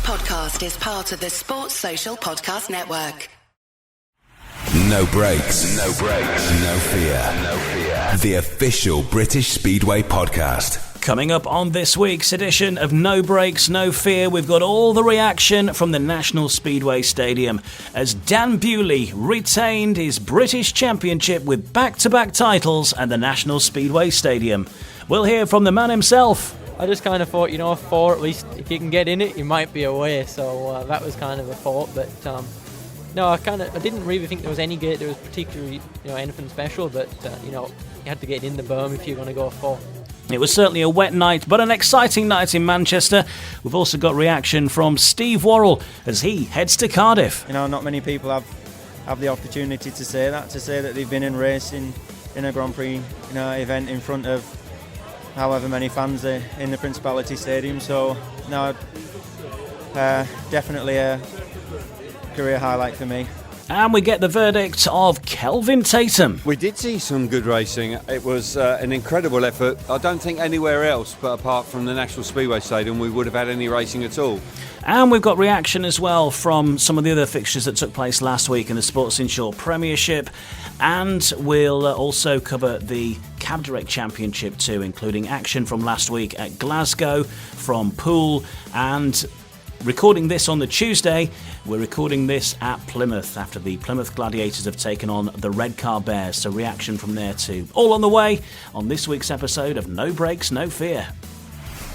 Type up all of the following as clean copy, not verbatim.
podcast is part of the Sports Social Podcast Network. No brakes, no fear. The official British Speedway podcast. Coming up on this week's edition of No Brakes, No Fear, we've got all the reaction from the National Speedway Stadium as Dan Bewley retained his British Championship with back-to-back titles at the National Speedway Stadium. We'll hear from the man himself. I just kind of thought, four, at least if you can get in it, you might be away. So that was kind of a thought. But no, I didn't really think there was any gate that was particularly, anything special. But you had to get in the berm if you're going to go four. It was certainly a wet night, but an exciting night in Manchester. We've also got reaction from Steve Worrall as he heads to Cardiff. Not many people have the opportunity to say that they've been in racing in a Grand Prix, event in front of however many fans are in the Principality Stadium. So, definitely a career highlight for me. And we get the verdict of Kelvin Tatum. We did see some good racing. It was an incredible effort. I don't think anywhere else, but apart from the National Speedway Stadium, we would have had any racing at all. And we've got reaction as well from some of the other fixtures that took place last week in the Sports Insure Premiership. And we'll also cover the Cab Direct Championship too, including action from last week at Glasgow, from Poole, and recording this on the Tuesday, we're recording this at Plymouth after the Plymouth Gladiators have taken on the Redcar Bears, so reaction from there too. All on the way on this week's episode of No Brakes, No Fear.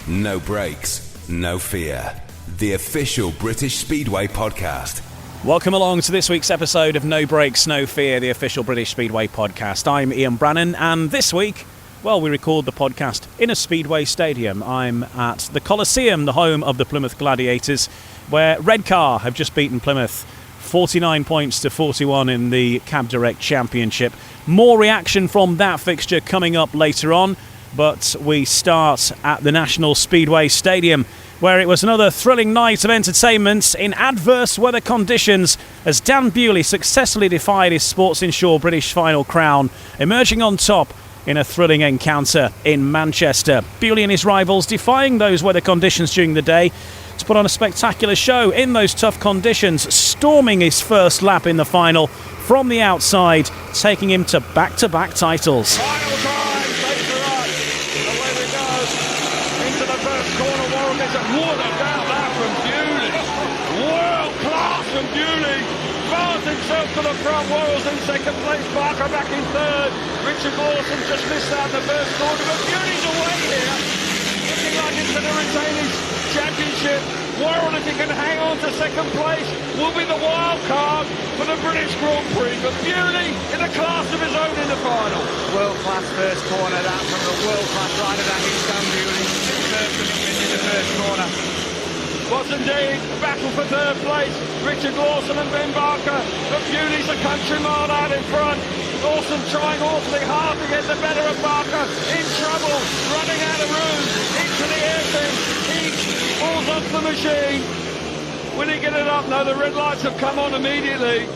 No Brakes, No Fear. The official British Speedway podcast. Welcome along to this week's episode of No Brakes, No Fear, the official British Speedway podcast. I'm Ian Brannan, and this week, we record the podcast in a Speedway stadium. I'm at the Coliseum, the home of the Plymouth Gladiators, where Redcar have just beaten Plymouth 49 points to 41 in the Cab Direct Championship. More reaction from that fixture coming up later on, but we start at the National Speedway Stadium, where it was another thrilling night of entertainment in adverse weather conditions as Dan Bewley successfully defied his Sports Insure British Final crown, emerging on top in a thrilling encounter in Manchester. Bewley and his rivals defying those weather conditions during the day to put on a spectacular show in those tough conditions, storming his first lap in the final from the outside, taking him to back-to-back titles. Final drive, takes the right, away we go, into the first corner. Worrall gets it. What about that from Bewley? World class from Bewley. Bars himself to the front. Worrall's in second place, Barker back in third. Richard Lawson just missed out in the first corner, but Bewley's away here, looking like he's going to retain his championship. Worrall, if he can hang on to second place, will be the wild card for the British Grand Prix. But Bewley in a class of his own in the final. World-class first corner, that from a world-class rider, that is Dan Bewley. First in the first corner. Was indeed a battle for third place. Richard Lawson and Ben Barker, but Bewley's a country mile out in front. Lawson trying awfully hard to get the better of Barker, in trouble, running out of room, into the airfield. He falls off the machine. Will he get it up? No, the red lights have come on immediately.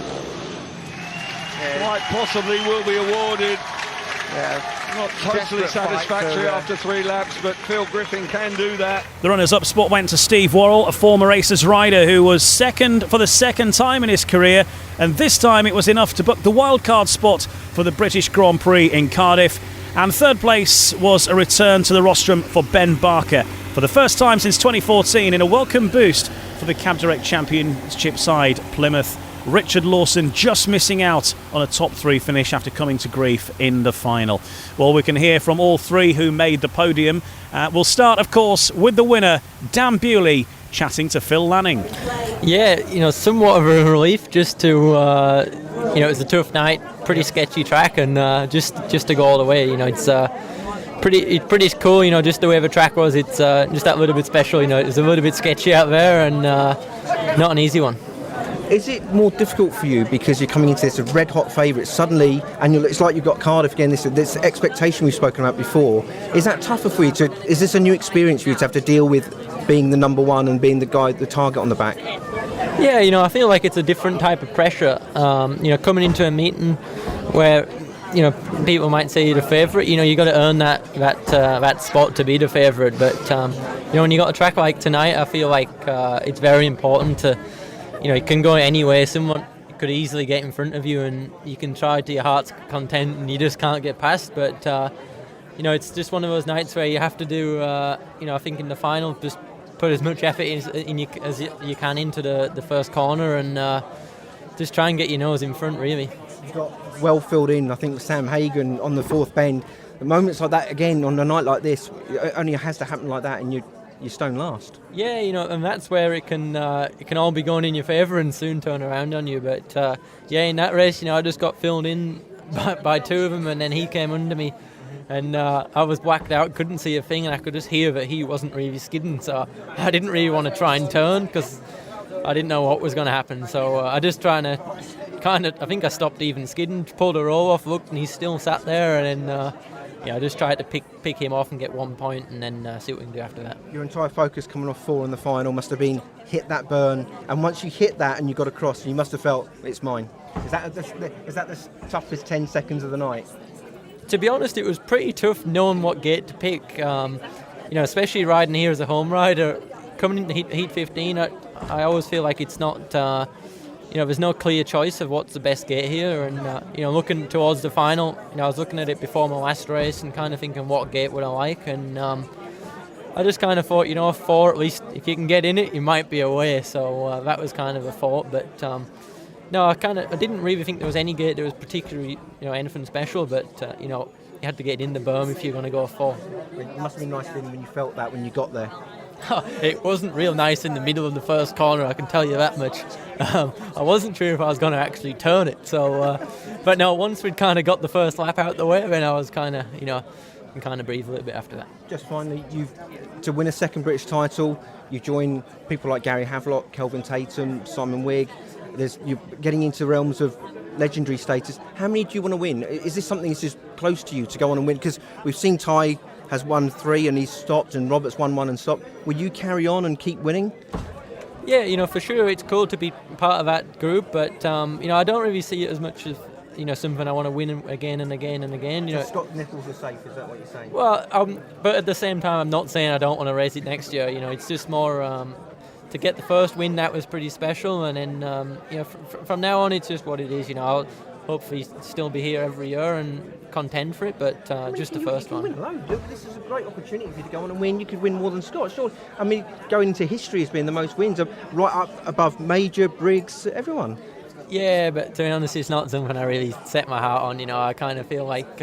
Quite possibly will be awarded. Not totally satisfactory after 3 laps, but Phil Griffin can do that. The runners-up spot went to Steve Worrall, a former Racers rider who was second for the second time in his career, and this time it was enough to book the wildcard spot for the British Grand Prix in Cardiff. And third place was a return to the rostrum for Ben Barker for the first time since 2014 in a welcome boost for the Cab Direct Championship side Plymouth. Richard Lawson just missing out on a top 3 finish after coming to grief in the final. Well, we can hear from all 3 who made the podium. We'll start, of course, with the winner, Dan Bewley, chatting to Phil Lanning. Yeah, somewhat of a relief just to, it was a tough night, pretty sketchy track, and just to go all the way, it's pretty cool, just the way the track was. It's just that little bit special, it's a little bit sketchy out there, and not an easy one. Is it more difficult for you because you're coming into this a red-hot favourite suddenly, and it's like you've got Cardiff again, this expectation we've spoken about before? Is that tougher for you? Is this a new experience for you to have to deal with being the number one and being the target on the back? Yeah, I feel like it's a different type of pressure. Coming into a meeting where, you know, people might say you're the favourite. You know, you got to earn that spot to be the favourite. But you know, when you got a track like tonight, I feel like it's very important to, you know, it can go any way. Someone could easily get in front of you, and you can try to your heart's content, and you just can't get past. But you know, it's just one of those nights where you have to do, you know, I think in the final, just put as much effort as you can into the first corner, and just try and get your nose in front, really. You've got well filled in, I think, Sam Hagan on the fourth bend. The moments like that, again, on a night like this, it only has to happen like that, and you're stone last. Yeah, you know, and that's where it can all be going in your favour and soon turn around on you. But yeah, in that race, you know, I just got filled in by two of them, and then he came under me, and I was whacked out, couldn't see a thing, and I could just hear that he wasn't really skidding, so I didn't really want to try and turn because I didn't know what was going to happen. So I just trying to I think I stopped even skidding, pulled a roll off, looked, and he still sat there, and then I just tried to pick him off and get 1 point, and then see what we can do after that. Your entire focus coming off 4 in the final must have been hit that burn, and once you hit that and you got across, you must have felt it's mine. Is that the toughest 10 seconds of the night? To be honest, it was pretty tough knowing what gate to pick. You know, especially riding here as a home rider, coming into heat 15, I always feel like it's not. You know, there's no clear choice of what's the best gate here, and you know, looking towards the final, you know, I was looking at it before my last race and kind of thinking what gate would I like, and I just kind of thought, you know, 4 at least, if you can get in it, you might be away. So that was kind of a thought, but no, I didn't really think there was any gate that was particularly, you know, anything special, but you know, you had to get in the berm if you're going to go 4. It must have been nice feeling when you felt that when you got there. It wasn't real nice in the middle of the first corner, I can tell you that much. I wasn't sure if I was going to actually turn it. So, but no, once we'd kind of got the first lap out the way, then I was kind of, you know, can kind of breathe a little bit after that. Just finally, to win a second British title, you join people like Gary Havelock, Kelvin Tatum, Simon Wigg. You're getting into realms of legendary status. How many do you want to win? Is this something that's just close to you to go on and win? Because we've seen Ty has won 3 and he's stopped, and Robert's won 1 and stopped. Will you carry on and keep winning? Yeah, you know, for sure it's cool to be part of that group, but you know, I don't really see it as much as, you know, something I want to win again and again and again. You know, Scott Nichols is safe, is that what you're saying? Well, but at the same time, I'm not saying I don't want to race it next year. You know, it's just more to get the first win, that was pretty special, and then you know, from now on, it's just what it is. You know, I'll hopefully still be here every year and contend for it, but just the first one. Win loads. Look, this is a great opportunity for you to go on and win. You could win more than Scott. Sure. I mean, going into history as being the most wins, right up above Major, Briggs, everyone. Yeah, but to be honest, it's not something I really set my heart on. You know, I kind of feel like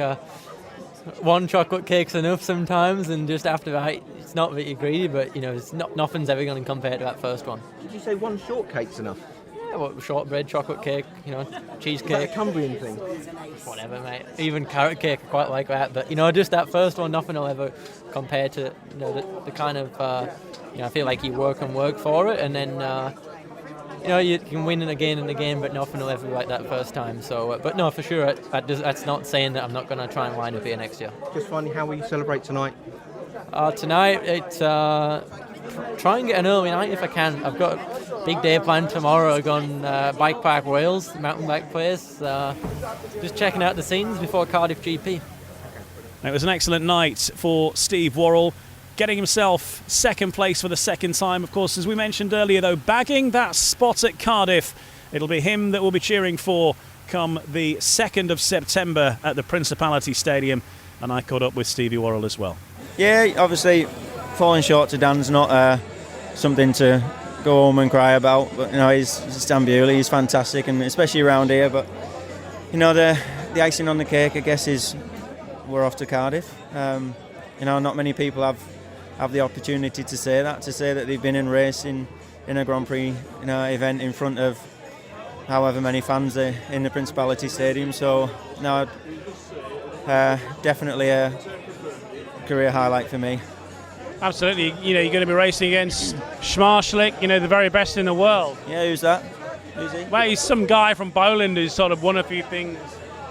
one chocolate cake's enough sometimes, and just after that, it's not that you're greedy, but you know, nothing's ever going to compare to that first one. Did you say one shortcake's enough? Yeah, well, shortbread, chocolate cake, you know, cheesecake. Is that a Cumbrian thing? Whatever, mate. Even carrot cake, I quite like that. But you know, just that first one, nothing will ever compare to, you know, the kind of, you know, I feel like you work for it, and then you know, you can win it again and again, but nothing will ever be like that first time. So, but no, for sure, that's not saying that I'm not going to try and wind up here next year. Just finally, how will you celebrate tonight? Tonight, it's try and get an early night if I can. I've got a big day planned tomorrow. I've gone Bike Park Wales, mountain bike place. Just checking out the scenes before Cardiff GP. It was an excellent night for Steve Worrall, getting himself second place for the second time. Of course, as we mentioned earlier, though, bagging that spot at Cardiff. It'll be him that we'll be cheering for come the 2nd of September at the Principality Stadium. And I caught up with Stevie Worrall as well. Yeah, obviously falling short to Dan's not something to go home and cry about, but you know, he's Dan Bewley, he's fantastic, and especially around here. But you know, the icing on the cake, I guess, is we're off to Cardiff. You know, not many people have the opportunity to say that they've been in racing in a Grand Prix, you know, event in front of however many fans are in the Principality Stadium. So no, definitely a career highlight for me. Absolutely. You know, you're going to be racing against Schmarschlick, you know, the very best in the world. Yeah, who's that? Who's he? Well, he's some guy from Poland who's sort of won a few things.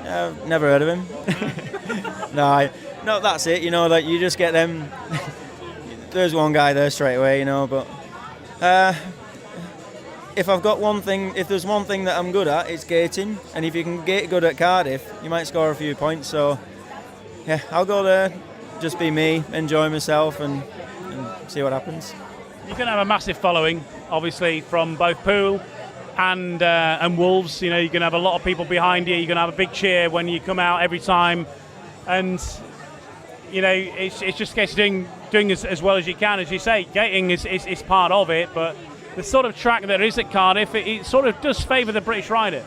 Yeah, I've never heard of him. No, that's it. You know, like you just get them. There's one guy there straight away, you know, but if I've got one thing, if there's one thing that I'm good at, it's gating. And if you can gate good at Cardiff, you might score a few points. So, yeah, I'll go there, just be me, enjoy myself, and see what happens. You're going to have a massive following, obviously, from both Poole and Wolves. You know, you're going to have a lot of people behind you. You're going to have a big cheer when you come out every time. And, you know, it's just a case of doing as well as you can. As you say, gating is part of it, but the sort of track there is at Cardiff, it sort of does favour the British rider.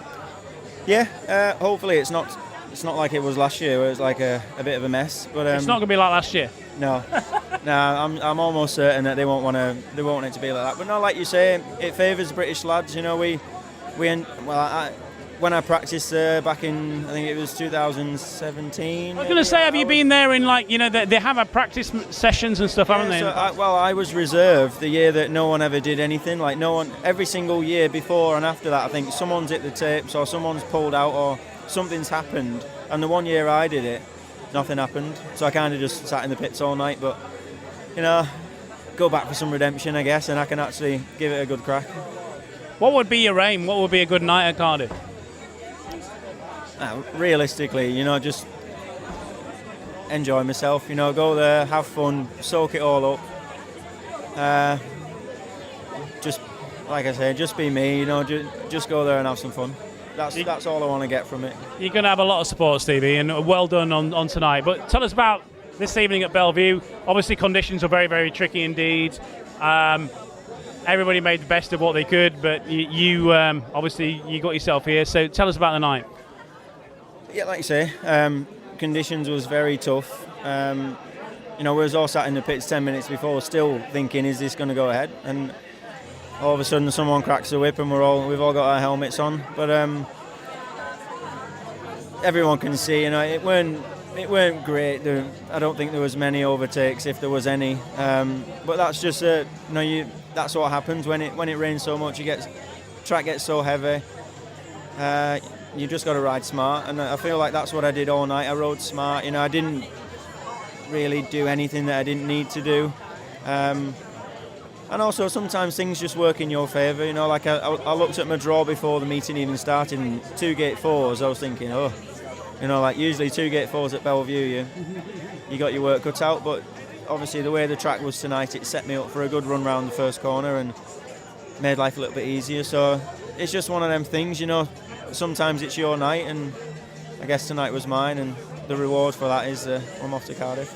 Yeah, hopefully it's not like it was last year, where it was like a bit of a mess. But it's not going to be like last year. No, I'm almost certain that they won't want it to be like that. But no, like you say, it favours British lads. You know, when I practiced back in, I think it was 2017. I was going to say, have you been there in, like, you know, they have a practice sessions and stuff, haven't they? So I was reserved the year that no one ever did anything. Like, no one, every single year before and after that, I think someone's hit the tapes or someone's pulled out or something's happened. And the one year I did it, nothing happened. So I kind of just sat in the pits all night. But, you know, go back for some redemption, I guess, and I can actually give it a good crack. What would be your aim? What would be a good night at Cardiff? Realistically, you know, just enjoy myself, you know, go there, have fun, soak it all up. Just, like I say, just be me, you know, just go there and have some fun. That's all I want to get from it. You're going to have a lot of support, Stevie, and well done on tonight. But tell us about this evening at Bellevue. Obviously, conditions are very, very tricky indeed. Everybody made the best of what they could, but you obviously you got yourself here. So tell us about the night. Yeah, like you say, conditions was very tough. You know, we was all sat in the pits 10 minutes before, still thinking, is this going to go ahead? And all of a sudden, someone cracks the whip, and we've all got our helmets on. But everyone can see, you know, it weren't great. I don't think there was many overtakes, if there was any. But that's just that's what happens when it rains so much. Track gets so heavy. You just got to ride smart, and I feel like that's what I did all night. I rode smart, you know. I didn't really do anything that I didn't need to do, and also sometimes things just work in your favour, you know. Like I looked at my draw before the meeting even started, and 2 gate 4s. I was thinking, you know, like usually 2 gate 4s at Bellevue, you got your work cut out. But obviously the way the track was tonight, it set me up for a good run round the first corner and made life a little bit easier. So it's just one of them things, you know. Sometimes it's your night, and I guess tonight was mine, and the reward for that is I'm off to Cardiff.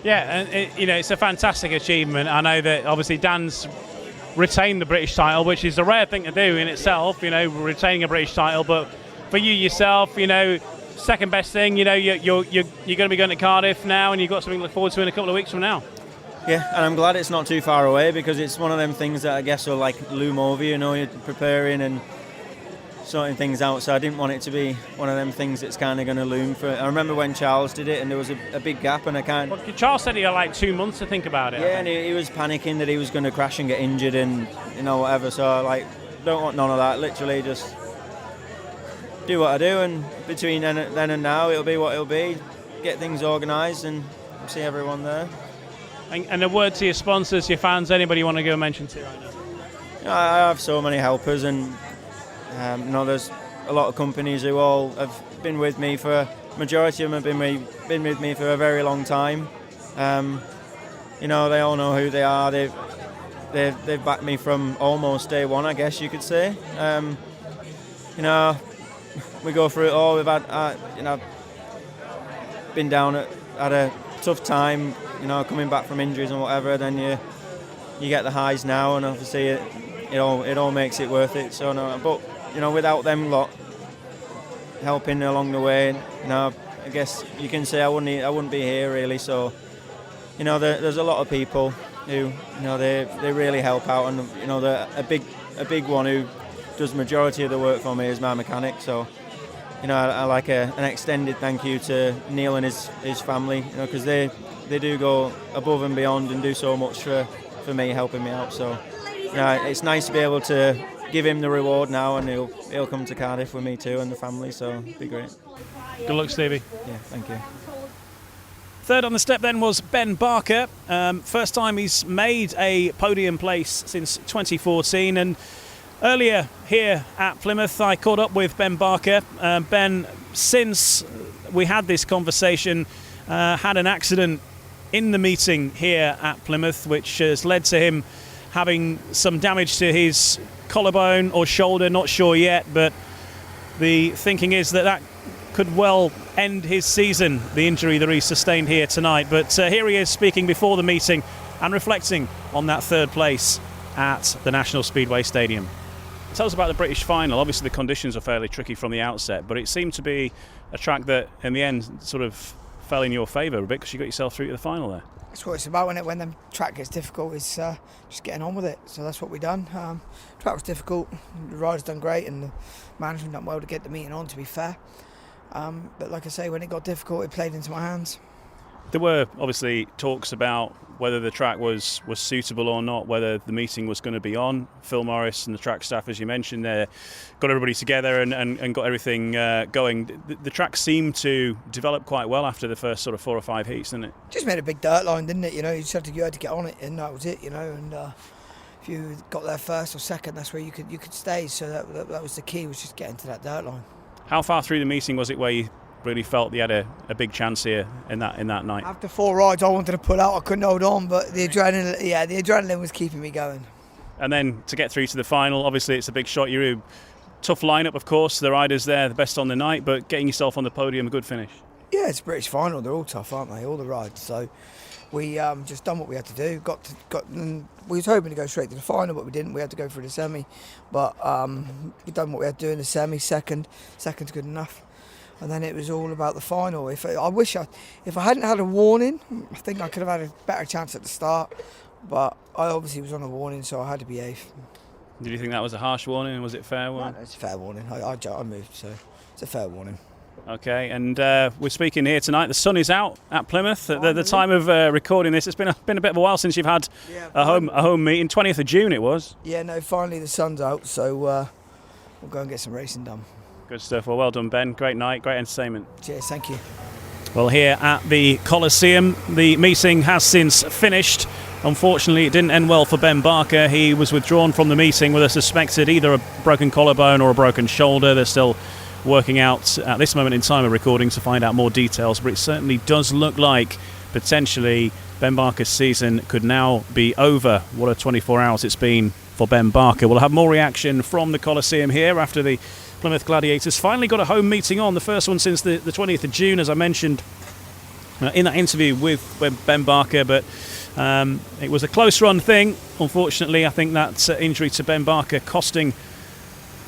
Yeah, and you know, it's a fantastic achievement. I know that obviously Dan's retained the British title, which is a rare thing to do in itself, you know, retaining a British title. But for you yourself, you know, second best thing, you know, you're going to be going to Cardiff now, and you've got something to look forward to in a couple of weeks from now. Yeah, and I'm glad it's not too far away, because it's one of them things that I guess will like loom over you, you know, you're preparing and sorting things out, so I didn't want it to be one of them things that's kind of going to loom for. I remember when Charles did it, and there was a big gap, and I can't. Well, Charles said he had like 2 months to think about it. Yeah, and he was panicking that he was going to crash and get injured, and you know, whatever. So like, don't want none of that. Literally, just do what I do, and between then and now, it'll be what it'll be. Get things organised and see everyone there. And a word to your sponsors, your fans, anybody you want to go mention to right now? You know, I have so many helpers, and you know, there's a lot of companies who all have been with me for. Majority of them have been with me for a very long time. You know, they all know who they are. They've backed me from almost day one, I guess you could say. You know, we go through it all. We've had, you know, been down at a tough time. You know, coming back from injuries and whatever. Then you get the highs now, and obviously it all makes it worth it. So no, but you know, without them lot helping along the way, you know, I guess you can say I wouldn't be here really. So you know, there's a lot of people who, you know, they really help out, and you know, a big one who does majority of the work for me is my mechanic. So you know, I like an extended thank you to Neil and his family, you know, because they do go above and beyond and do so much for me, helping me out. So you know, it's nice to be able to give him the reward now, and he'll come to Cardiff with me too and the family, so it'll be great. Good luck, Stevie. Yeah, thank you. Third on the step then was Ben Barker. First time he's made a podium place since 2014, and Earlier here at Plymouth, I caught up with Ben Barker. Ben, since we had this conversation, had an accident in the meeting here at Plymouth, which has led to him having some damage to his collarbone or shoulder, not sure yet, but the thinking is that could well end his season, the injury that he sustained here tonight. But here he is speaking before the meeting and reflecting on that third place at the National Speedway Stadium. Tell us about the British Final. Obviously the conditions are fairly tricky from the outset, but it seemed to be a track that in the end sort of fell in your favour a bit because you got yourself through to the final there. That's what it's about, when the track gets difficult, is just getting on with it. So that's what we done. Track was difficult, the rider's done great and the management done well to get the meeting on, to be fair. But like I say, when it got difficult, it played into my hands. There were obviously talks about whether the track was suitable or not, whether the meeting was going to be on. Phil Morris and the track staff, as you mentioned, got everybody together and got everything going. The track seemed to develop quite well after the first sort of 4 or 5 heats, didn't it? Just made a big dirt line, didn't it? You just had to get on it, and that was it. And if you got there first or second, that's where you could stay. So that was the key, was just getting to that dirt line. How far through the meeting was it where you really felt you had a big chance here in that night? After 4 rides, I wanted to pull out. I couldn't hold on, but the adrenaline was keeping me going. And then to get through to the final, obviously it's a big shot. You're a tough lineup, of course. The riders there, the best on the night, but getting yourself on the podium, a good finish. Yeah, it's a British Final. They're all tough, aren't they? All the rides. So we just done what we had to do. We was hoping to go straight to the final, but we didn't. We had to go through the semi. But we done what we had to do in the semi. Second's good enough. And then it was all about the final. If I hadn't had a warning, I think I could have had a better chance at the start. But I obviously was on a warning, so I had to be eighth. Did you think that was a harsh warning, and was it a fair one? No, it's a fair warning. I moved, so it's a fair warning. Okay, and we're speaking here tonight. The sun is out at Plymouth at the time of recording this. It's been a bit of a while since you've had a home meeting. 20th of June it was. Yeah, no, finally the sun's out, so we'll go and get some racing done. Good stuff. Well done, Ben. Great night, great entertainment. Cheers, thank you. Well, here at the Coliseum, the meeting has since finished. Unfortunately, it didn't end well for Ben Barker. He was withdrawn from the meeting with a suspected either a broken collarbone or a broken shoulder. They're still working out at this moment in time of recording to find out more details, but it certainly does look like potentially Ben Barker's season could now be over. What a 24 hours it's been for Ben Barker. We'll have more reaction from the Coliseum here after the Plymouth Gladiators finally got a home meeting on, the first one since the 20th of June, as I mentioned in that interview with Ben Barker, but it was a close run thing. Unfortunately, I think that injury to Ben Barker costing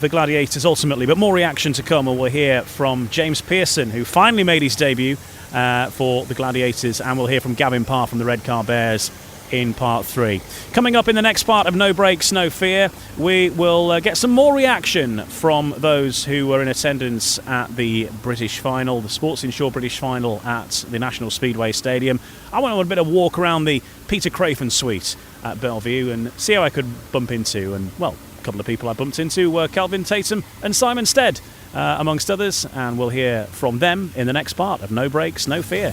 the Gladiators ultimately, but more reaction to come, and we'll hear from James Pearson, who finally made his debut for the Gladiators, and we'll hear from Gavin Parr from the Red Car Bears in part 3. Coming up in the next part of No Breaks, No Fear, we will get some more reaction from those who were in attendance at the British Final, the Sports Insure British Final at the National Speedway Stadium. I went on a bit of walk around the Peter Crayford suite at Bellevue and see how I could bump into, and well, a couple of people I bumped into were Kelvin Tatum and Simon Stead, amongst others, and we'll hear from them in the next part of No Breaks, No Fear.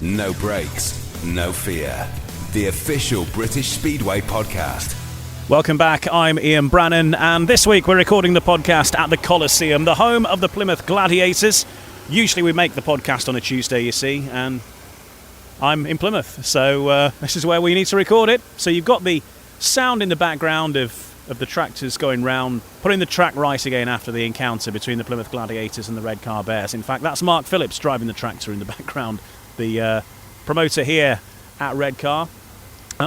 No Breaks, No Fear, the official British Speedway podcast. Welcome back, I'm Ian Brannan, and this week we're recording the podcast at the Coliseum, the home of the Plymouth Gladiators. Usually we make the podcast on a Tuesday, you see, and I'm in Plymouth, so this is where we need to record it. So you've got the sound in the background of the tractors going round, putting the track right again after the encounter between the Plymouth Gladiators and the Red Car Bears. In fact, that's Mark Phillips driving the tractor in the background, the promoter here at Red Car.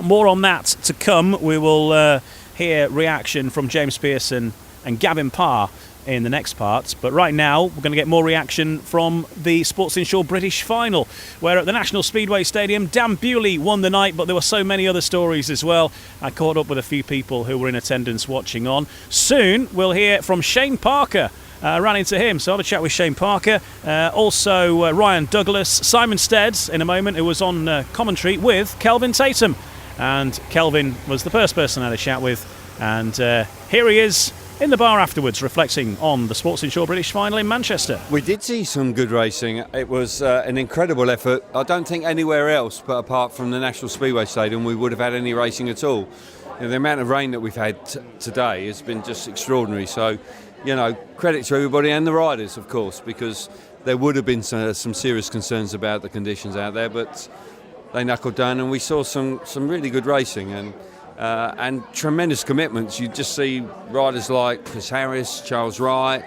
More on that to come. We will hear reaction from James Pearson and Gavin Parr in the next part, but right now we're going to get more reaction from the Sports Insure British Final, where at the National Speedway Stadium Dan Bewley won the night, but there were so many other stories as well. I caught up with a few people who were in attendance watching on. Soon we'll hear from Shane Parker. Ran into him, so I'll have a chat with Shane Parker. Also Ryan Douglas, Simon Stead in a moment, who was on commentary with Kelvin Tatum, and Kelvin was the first person I had a chat with, and here he is in the bar afterwards, reflecting on the Sports Insure British Final in Manchester. We did see some good racing. It was an incredible effort. I don't think anywhere else, but apart from the National Speedway Stadium, we would have had any racing at all. the amount of rain that we've had today has been just extraordinary. So, credit to everybody and the riders, of course, because there would have been some serious concerns about the conditions out there, but they knuckled down, and we saw some really good racing and tremendous commitments. You just see riders like Chris Harris, Charles Wright,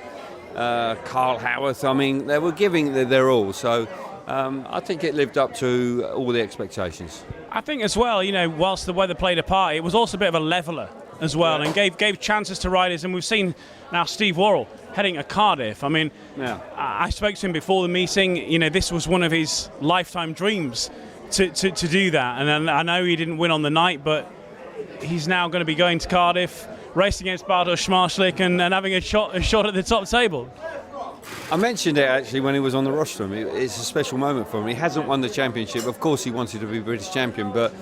Carl Howarth. I mean, they were giving their all. So I think it lived up to all the expectations. I think as well, whilst the weather played a part, it was also a bit of a leveller as well, and gave chances to riders. And we've seen now Steve Worrall heading to Cardiff. I mean, I spoke to him before the meeting. This was one of his lifetime dreams to do that. And I know he didn't win on the night, but he's now going to be going to Cardiff, racing against Bartosz Szmartlik and having a shot at the top table. I mentioned it actually when he was on the rostrum. It's a special moment for him. He hasn't won the championship. Of course, he wanted to be British champion, but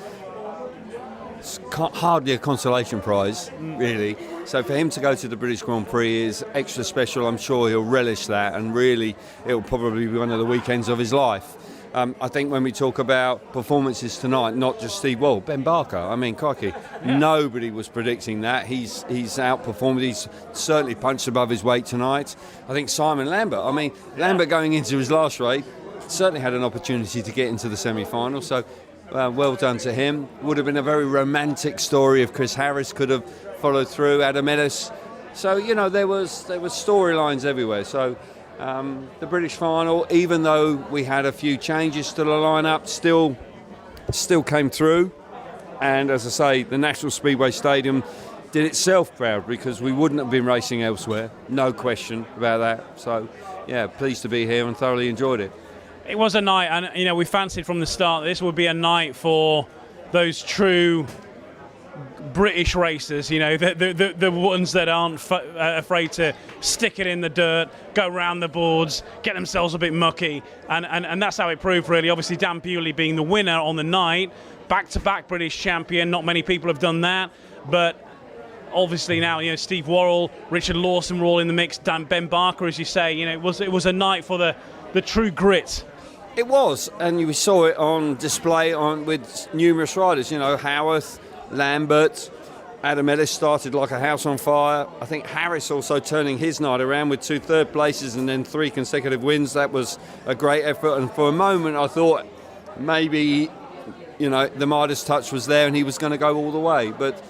it's hardly a consolation prize, really. So for him to go to the British Grand Prix is extra special. I'm sure he'll relish that, and really, it'll probably be one of the weekends of his life. I think when we talk about performances tonight, not just Steve Worrall, Ben Barker. I mean, crikey, nobody was predicting that. He's outperformed. He's certainly punched above his weight tonight. I think Simon Lambert. I mean, Lambert going into his last race certainly had an opportunity to get into the semi-final. So well done to him. Would have been a very romantic story if Chris Harris could have followed through. Adam Ellis. So there was storylines everywhere. So. The British final, even though we had a few changes to the lineup, still came through. And as I say, the National Speedway Stadium did itself proud, because we wouldn't have been racing elsewhere, no question about that. So, pleased to be here and thoroughly enjoyed it. It was a night, and we fancied from the start this would be a night for those true British racers, the ones that aren't afraid to stick it in the dirt, go round the boards, get themselves a bit mucky, and that's how it proved, really. Obviously, Dan Bewley being the winner on the night, back-to-back British champion. Not many people have done that, but obviously now, Steve Worrall, Richard Lawson were all in the mix. Ben Barker, as you say, it was a night for the true grit. It was, and we saw it on display with numerous riders. Howarth, Lambert, Adam Ellis started like a house on fire. I think Harris also turning his night around with 2 third places and then 3 consecutive wins. That was a great effort, and for a moment I thought maybe the Midas touch was there and he was going to go all the way. But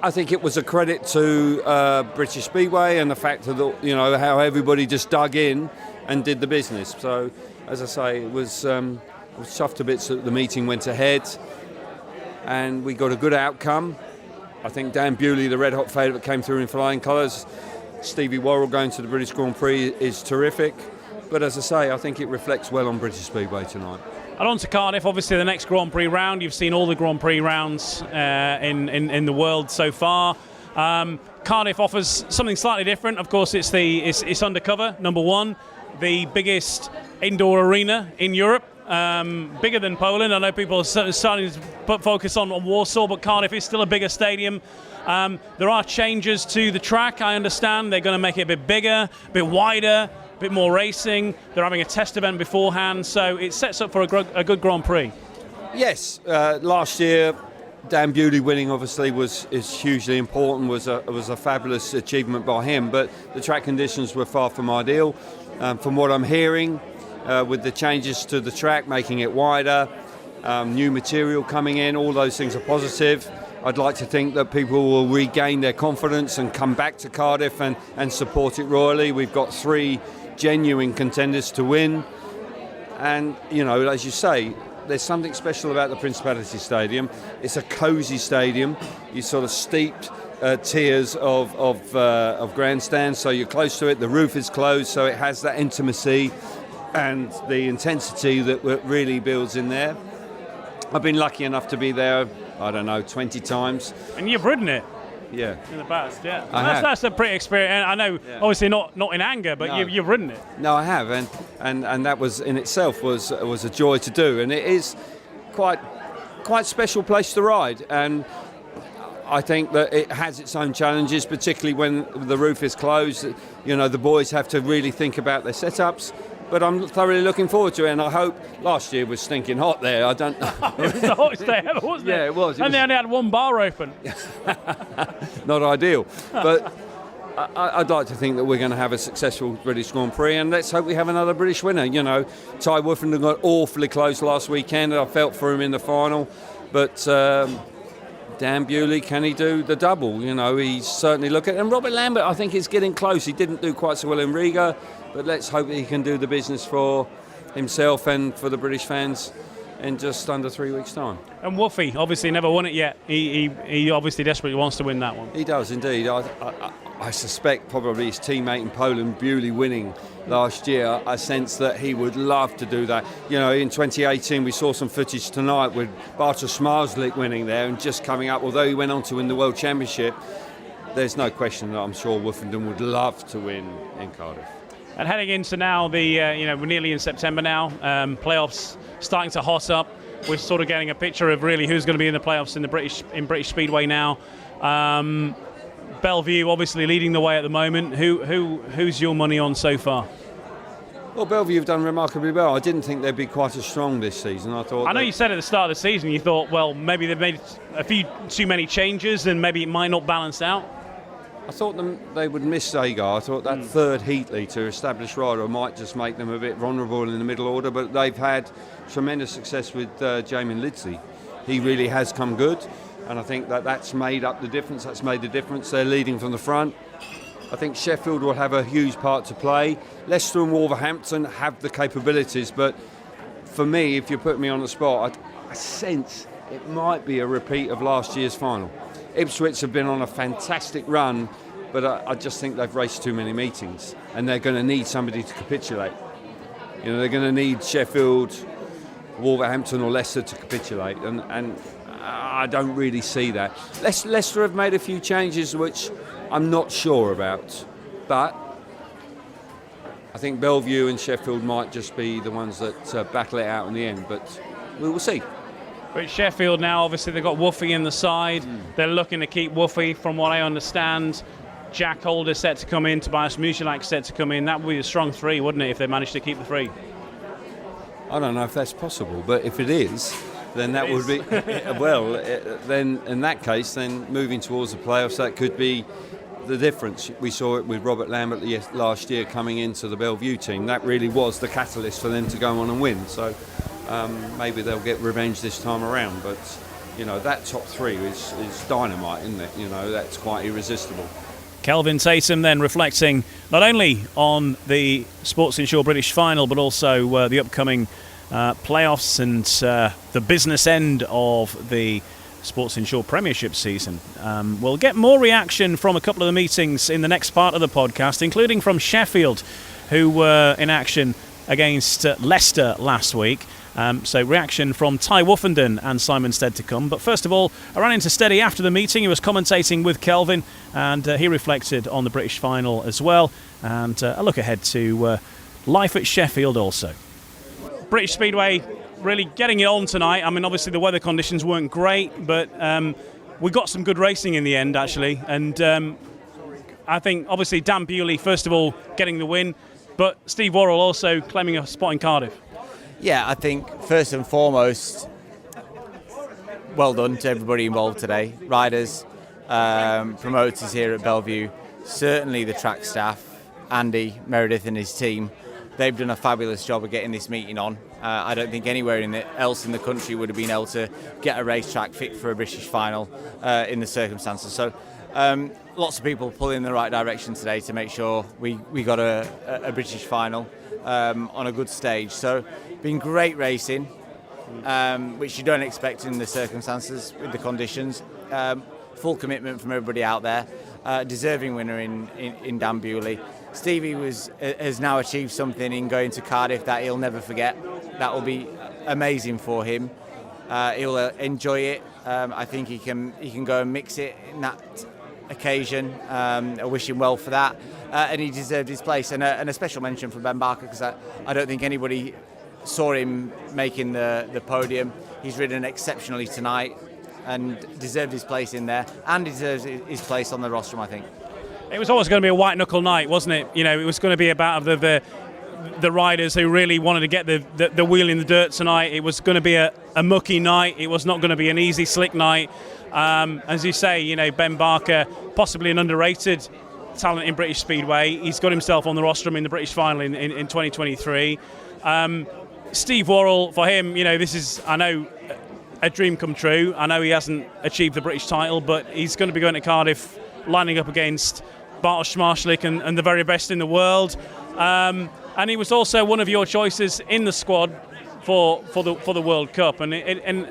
I think it was a credit to British Speedway and the fact that how everybody just dug in and did the business. So as I say, it was chuffed to bits that the meeting went ahead. And we got a good outcome. I think Dan Bewley, the red-hot favourite, came through in flying colours. Stevie Worrall going to the British Grand Prix is terrific. But as I say, I think it reflects well on British Speedway tonight. And on to Cardiff, obviously the next Grand Prix round. You've seen all the Grand Prix rounds in the world so far. Cardiff offers something slightly different. Of course, it's undercover, number one. The biggest indoor arena in Europe. Bigger than Poland. I know people are starting to put focus on Warsaw, but Cardiff is still a bigger stadium. There are changes to the track, I understand. They're going to make it a bit bigger, a bit wider, a bit more racing. They're having a test event beforehand, so it sets up for a good Grand Prix. Yes, last year Dan Bewley winning obviously is hugely important, was a fabulous achievement by him, but the track conditions were far from ideal. From what I'm hearing, with the changes to the track, making it wider, new material coming in, all those things are positive. I'd like to think that people will regain their confidence and come back to Cardiff and support it royally. We've got 3 genuine contenders to win. And, as you say, there's something special about the Principality Stadium. It's a cosy stadium. You sort of steeped tiers of grandstands, so you're close to it. The roof is closed, so it has that intimacy and the intensity that really builds in there. I've been lucky enough to be there, 20 times. And you've ridden it? Yeah. In the past, yeah. That's a pretty experience. I know, obviously not in anger, but no. You've ridden it. No, I have, and that was in itself was a joy to do, and it is quite special place to ride, and I think that it has its own challenges, particularly when the roof is closed. The boys have to really think about their setups. But I'm thoroughly looking forward to it, and I hope. Last year was stinking hot there. I don't know. It was the hottest day ever, wasn't it? Yeah, it was. And they only had one bar open. Not ideal, but I'd like to think that we're going to have a successful British Grand Prix, and let's hope we have another British winner. You know, Ty Woofenden got awfully close last weekend. I felt for him in the final, but Dan Bewley, can he do the double? You know, he's certainly looking. And Robert Lambert, I think, is getting close. He didn't do quite so well in Riga, but let's hope that he can do the business for himself and for the British fans in just under 3 weeks' time. And Woofy obviously never won it yet. He obviously desperately wants to win that one. He does indeed. I suspect probably his teammate in Poland, Bewley, winning last year. I sense that he would love to do that. You know, in 2018 we saw some footage tonight with Bartosz Marslik winning there and just coming up. Although he went on to win the World Championship, there's no question that I'm sure Woofenden would love to win in Cardiff. And heading into now, we're nearly in September now. Playoffs starting to hot up. We're sort of getting a picture of really who's going to be in the playoffs in British Speedway now. Bellevue obviously leading the way at the moment. Who's your money on so far? Well, Bellevue have done remarkably well. I didn't think they'd be quite as strong this season. I know you said at the start of the season you thought, well, maybe they've made a few too many changes and maybe it might not balance out. I thought they would miss Zagar. I thought that third Heatley to establish rider might just make them a bit vulnerable in the middle order, but they've had tremendous success with Jamin Lidsley. He really has come good, and I think that's made up the difference. That's made the difference. They're leading from the front. I think Sheffield will have a huge part to play. Leicester and Wolverhampton have the capabilities, but for me, if you put me on the spot, I sense it might be a repeat of last year's final. Ipswich have been on a fantastic run, but I just think they've raced too many meetings, and they're going to need somebody to capitulate. You know, they're going to need Sheffield, Wolverhampton or Leicester to capitulate, and I don't really see that. Leicester have made a few changes which I'm not sure about, but I think Bellevue and Sheffield might just be the ones that battle it out in the end, but we will see. But Sheffield now, obviously, they've got Woofy in the side. They're looking to keep Woofy, from what I understand. Jack Holder set to come in, Tobias Musilak set to come in. That would be a strong three, wouldn't it, if they managed to keep the three? I don't know if that's possible, but if it is, then that would be... then in that case, then moving towards the playoffs, that could be the difference. We saw it with Robert Lambert last year coming into the Bellevue team. That really was the catalyst for them to go on and win. So maybe they'll get revenge this time around. But, you know, that top three is dynamite, isn't it? You know, that's quite irresistible. Kelvin Tatum then reflecting not only on the Sports Insure British Final, but also the upcoming playoffs and the business end of the Sports Insure Premiership season. We'll get more reaction from a couple of the meetings in the next part of the podcast, including from Sheffield, who were in action against Leicester last week. So reaction from Ty Woofenden and Simon Stead to come. But first of all, I ran into Steady after the meeting. He was commentating with Kelvin, and he reflected on the British final as well, and a look ahead to life at Sheffield also. British Speedway really getting it on tonight. I mean, obviously the weather conditions weren't great, but we got some good racing in the end, actually. And I think, obviously, Dan Bewley, first of all, getting the win, but Steve Worrall also claiming a spot in Cardiff. Yeah, I think first and foremost, well done to everybody involved today. Riders, promoters here at Bellevue, certainly the track staff, Andy, Meredith and his team. They've done a fabulous job of getting this meeting on. I don't think anywhere else in the country would have been able to get a racetrack fit for a British final in the circumstances. So lots of people pulling in the right direction today to make sure we got a British final on a good stage. So been great racing, which you don't expect in the circumstances with the conditions. Full commitment from everybody out there. Deserving winner in Dan Bewley. Stevie has now achieved something in going to Cardiff that he'll never forget. That will be amazing for him. He'll enjoy it. I think he can go and mix it in that occasion. I wish him well for that. And he deserved his place. And a special mention for Ben Barker, because I don't think anybody saw him making the podium. He's ridden exceptionally tonight and deserved his place in there, and deserves his place on the rostrum, I think. It was always going to be a white knuckle night, wasn't it? You know, it was going to be about the the riders who really wanted to get the wheel in the dirt tonight. It was going to be a mucky night. It was not going to be an easy, slick night. As you say, Ben Barker, possibly an underrated talent in British Speedway. He's got himself on the rostrum in the British Final in 2023. Steve Worrall, for him, this is, I know, a dream come true. I know he hasn't achieved the British title, but he's going to be going to Cardiff, lining up against Bartosz Szmartlik and the very best in the world. And he was also one of your choices in the squad for the World Cup. And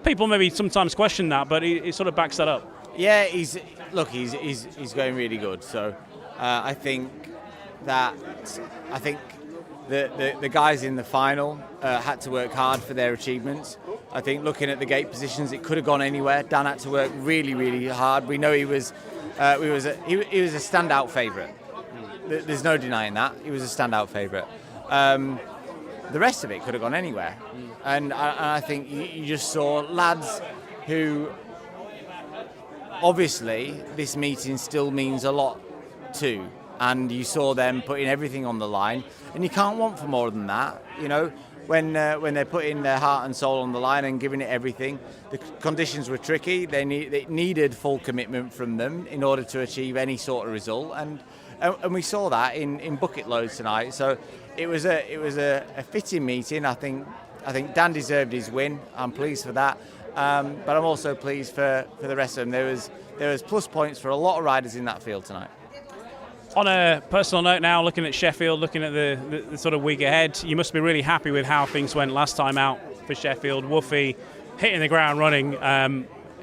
people maybe sometimes question that, but he sort of backs that up. Yeah, he's going really good. So I think the guys in the final had to work hard for their achievements. I think looking at the gate positions, it could have gone anywhere. Dan had to work really, really hard. We know he was a standout favourite. There's no denying that. He was a standout favourite. The rest of it could have gone anywhere. And I think you just saw lads who, obviously, this meeting still means a lot to. And you saw them putting everything on the line. And you can't want for more than that, when they're putting their heart and soul on the line and giving it everything. The conditions were tricky. They needed full commitment from them in order to achieve any sort of result. And we saw that in bucket loads tonight. So it was a fitting meeting. I think Dan deserved his win. I'm pleased for that. But I'm also pleased for the rest of them. There was plus points for a lot of riders in that field tonight. On a personal note now, looking at Sheffield, looking at the sort of week ahead, you must be really happy with how things went last time out for Sheffield. Woofy hitting the ground running.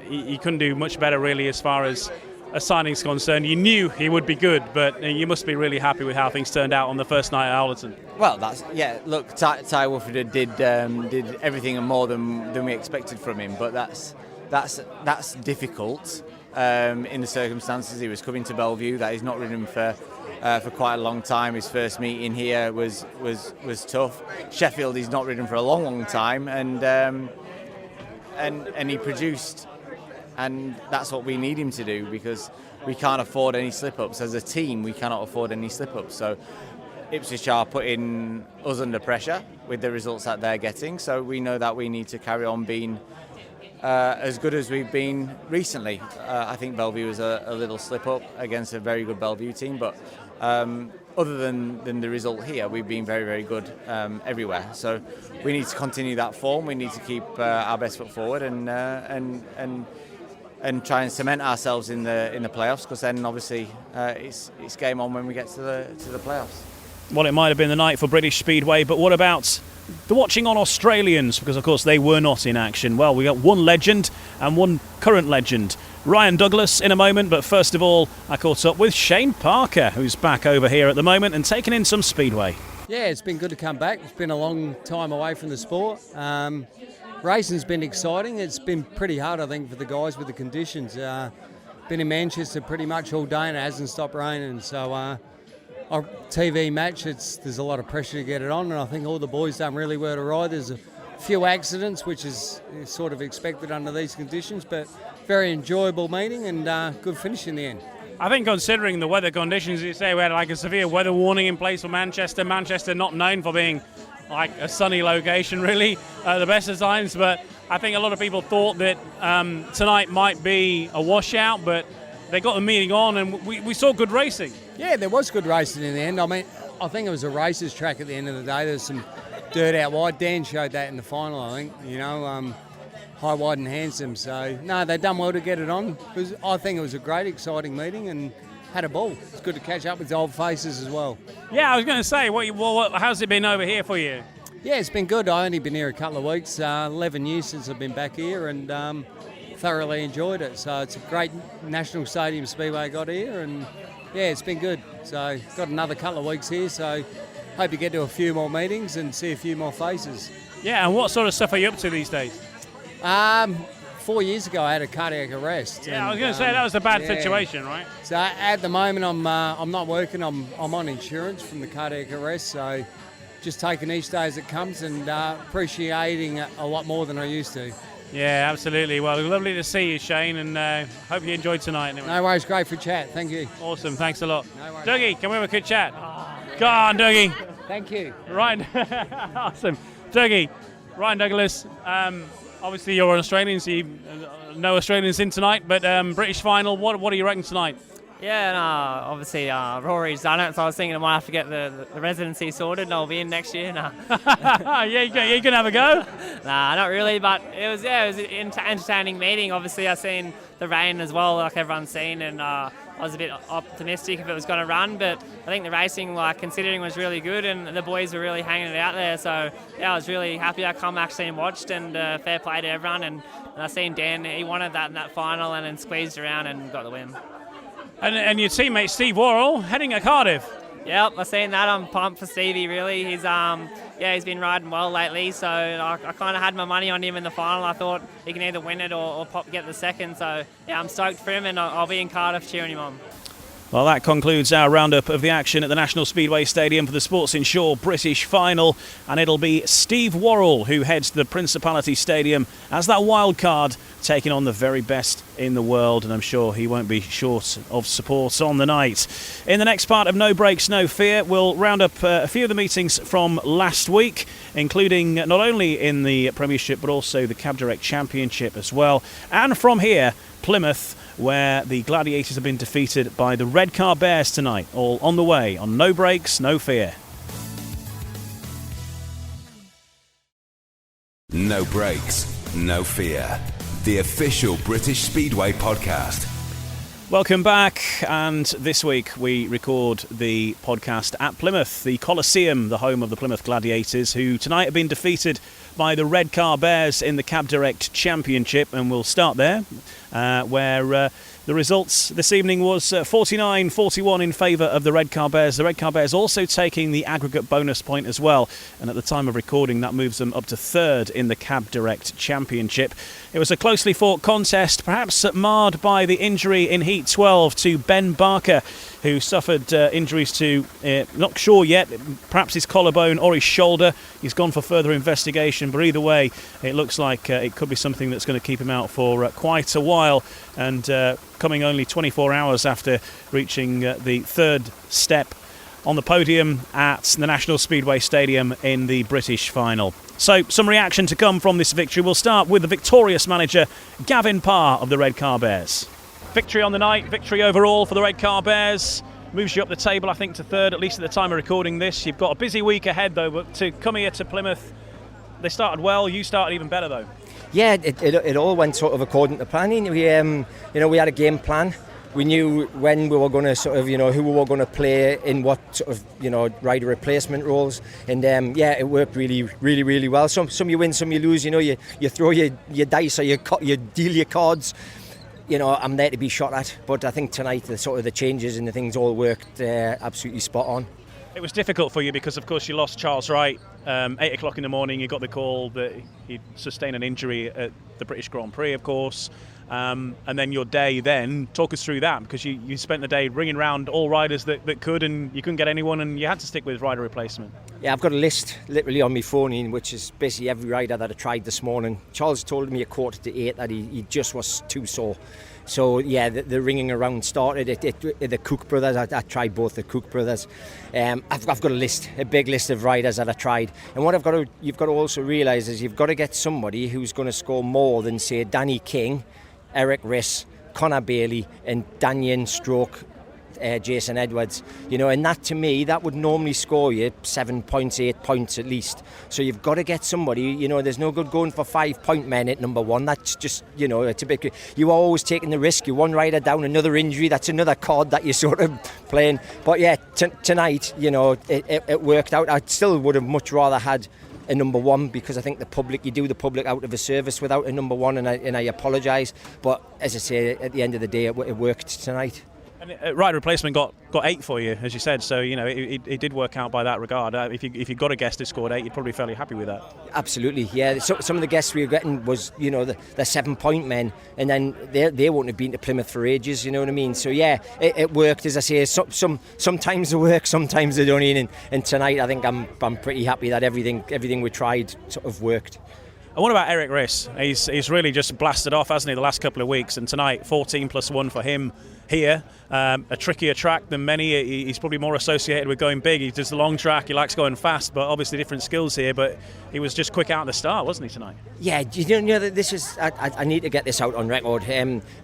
He couldn't do much better really as far as a signing's concerned. You knew he would be good, but you must be really happy with how things turned out on the first night at Owlerton. Well, look, Ty Woofy did everything and more than we expected from him, but that's difficult. In the circumstances, he was coming to Bellevue, that he's not ridden for quite a long time. His first meeting here was tough. Sheffield, he's not ridden for a long time, and he produced, and that's what we need him to do, because we can't afford any slip-ups. As a team, we cannot afford any slip-ups. So Ipswich are putting us under pressure with the results that they're getting. So we know that we need to carry on being as good as we've been recently. I think Bellevue was a little slip up against a very good Bellevue team, but other than the result here, we've been very, very good everywhere. So we need to continue that form. We need to keep our best foot forward and try and cement ourselves in the playoffs, because then obviously it's game on when we get to the playoffs. Well, it might have been the night for British Speedway, but what about the watching on Australians? Because, of course, they were not in action. Well, we got one legend and one current legend. Ryan Douglas in a moment, but first of all, I caught up with Shane Parker, who's back over here at the moment and taking in some Speedway. Yeah, it's been good to come back. It's been a long time away from the sport. Racing's been exciting. It's been pretty hard, I think, for the guys with the conditions. Been in Manchester pretty much all day and it hasn't stopped raining, so our TV match, there's a lot of pressure to get it on, and I think all the boys done really well to ride. There's a few accidents, which is sort of expected under these conditions, but very enjoyable meeting and good finish in the end. I think considering the weather conditions, you say we had like a severe weather warning in place for Manchester. Manchester not known for being like a sunny location really, the best of times, but I think a lot of people thought that tonight might be a washout, but they got the meeting on and we saw good racing. Yeah, there was good racing in the end. I mean, I think it was a racer's track at the end of the day. There's some dirt out wide. Dan showed that in the final, I think, high, wide and handsome. So, no, they've done well to get it on. I think it was a great, exciting meeting and had a ball. It's good to catch up with the old faces as well. Yeah, I was going to say, how's it been over here for you? Yeah, it's been good. I've only been here a couple of weeks, 11 years since I've been back here, and thoroughly enjoyed it. So it's a great National Stadium Speedway got here, and yeah, it's been good. So got another couple of weeks here, so hope to get to a few more meetings and see a few more faces. Yeah, and what sort of stuff are you up to these days? 4 years ago I had a cardiac arrest. Yeah, I was going to say that was a bad situation, right? So at the moment I'm not working. I'm on insurance from the cardiac arrest, so just taking each day as it comes and appreciating it a lot more than I used to. Yeah, absolutely. Well, lovely to see you, Shane, and hope you enjoyed tonight. Anyway. No worries, great for chat. Thank you. Awesome, thanks a lot. No worries. Dougie, can we have a quick chat? Go on, Dougie. Thank you. Ryan, awesome. Dougie, Ryan Douglas, obviously you're an Australian, so no Australians in tonight, but British final, what do you reckon tonight? Yeah, obviously Rory's done it, so I was thinking I might have to get the residency sorted and I'll be in next year. Yeah, you can have a go? Nah, not really, but it was an entertaining meeting. Obviously I've seen the rain as well, like everyone's seen, and I was a bit optimistic if it was going to run, but I think the racing, considering, was really good, and the boys were really hanging it out there, so yeah, I was really happy I come actually and watched, and fair play to everyone, and I seen Dan, he wanted that in that final and then squeezed around and got the win. And your teammate Steve Worrall heading at Cardiff. Yep, I've seen that. I'm pumped for Stevie, really. He's he's been riding well lately, so I kind of had my money on him in the final. I thought he can either win it or get the second, so yeah, I'm stoked for him, and I'll be in Cardiff cheering him on. Well, that concludes our roundup of the action at the National Speedway Stadium for the Sports Insure British Final, and it'll be Steve Worrall who heads to the Principality Stadium as that wild card, taking on the very best in the world, and I'm sure he won't be short of support on the night. In the next part of No Breaks, No Fear, we'll round up a few of the meetings from last week, including not only in the Premiership but also the Cab Direct Championship as well, and from here, Plymouth, where the Gladiators have been defeated by the Redcar Bears tonight. All on the way on No Breaks, No Fear. No Breaks, No Fear. The official British Speedway podcast. Welcome back, and this week we record the podcast at Plymouth, the Coliseum, the home of the Plymouth Gladiators, who tonight have been defeated by the Redcar Bears in the Cab Direct Championship, and we'll start there, where the results this evening was 49-41 in favour of the Redcar Bears. The Redcar Bears also taking the aggregate bonus point as well, and at the time of recording that moves them up to third in the Cab Direct Championship. It was a closely fought contest, perhaps marred by the injury in Heat 12 to Ben Barker, who suffered injuries to, not sure yet, perhaps his collarbone or his shoulder. He's gone for further investigation, but either way, it looks like it could be something that's going to keep him out for quite a while, and coming only 24 hours after reaching the third step on the podium at the National Speedway Stadium in the British Final. So, some reaction to come from this victory. We'll start with the victorious manager, Gavin Parr of the Redcar Bears. Victory on the night, victory overall for the Redcar Bears. Moves you up the table, I think, to third, at least at the time of recording this. You've got a busy week ahead, though, but to come here to Plymouth, they started well. You started even better, though. Yeah, it all went sort of according to planning. We had a game plan. We knew when we were going to who we were going to play in what rider replacement roles, and it worked really, really, really well. Some you win, some you lose. You throw your dice or you deal your cards. I'm there to be shot at, but I think tonight the changes and the things all worked absolutely spot on. It was difficult for you because, of course, you lost Charles Wright. 8 o'clock in the morning, you got the call that he'd sustained an injury at the British Grand Prix, of course. And then your day then, talk us through that, because you spent the day ringing round all riders that could, and you couldn't get anyone, and you had to stick with rider replacement. Yeah, I've got a list literally on my phone, which is basically every rider that I tried this morning. Charles told me at 7:45 that he just was too sore. So yeah, the ringing around started. The Cook brothers, I tried both the Cook brothers. I've got a big list of riders that I tried. And what you've got to also realise is you've got to get somebody who's going to score more than, say, Danny King, Eric Riss, Connor Bailey and Danyan Stroke Jason Edwards, and that to me, that would normally score you 7 points, 8 points at least. So you've got to get somebody, there's no good going for 5 point men at number one. That's just, it's a bit, you are always taking the risk. You're one rider down, another injury, that's another card that you're sort of playing. But yeah, tonight, it worked out. I still would have much rather had a number one, because I think you do the public out of a service without a number one, and I apologise. But as I say, at the end of the day, it worked tonight. And rider replacement got 8 for you, as you said, so it did work out by that regard. If you got a guest who scored 8, you'd probably be fairly happy with that. Absolutely, yeah. So, some of the guests we were getting was the 7 point men, and then they won't have been to Plymouth for ages. You know what I mean? So yeah, it worked. As I say, sometimes it works, sometimes they don't. And tonight, I think I'm pretty happy that everything we tried sort of worked. And what about Eric Riss? He's really just blasted off, hasn't he, the last couple of weeks? And tonight, 14+1 for him here. A trickier track than many. He's probably more associated with going big. He does the long track. He likes going fast, but obviously different skills here. But he was just quick out at the start, wasn't he, tonight? Yeah, you know that this is. I need to get this out on record.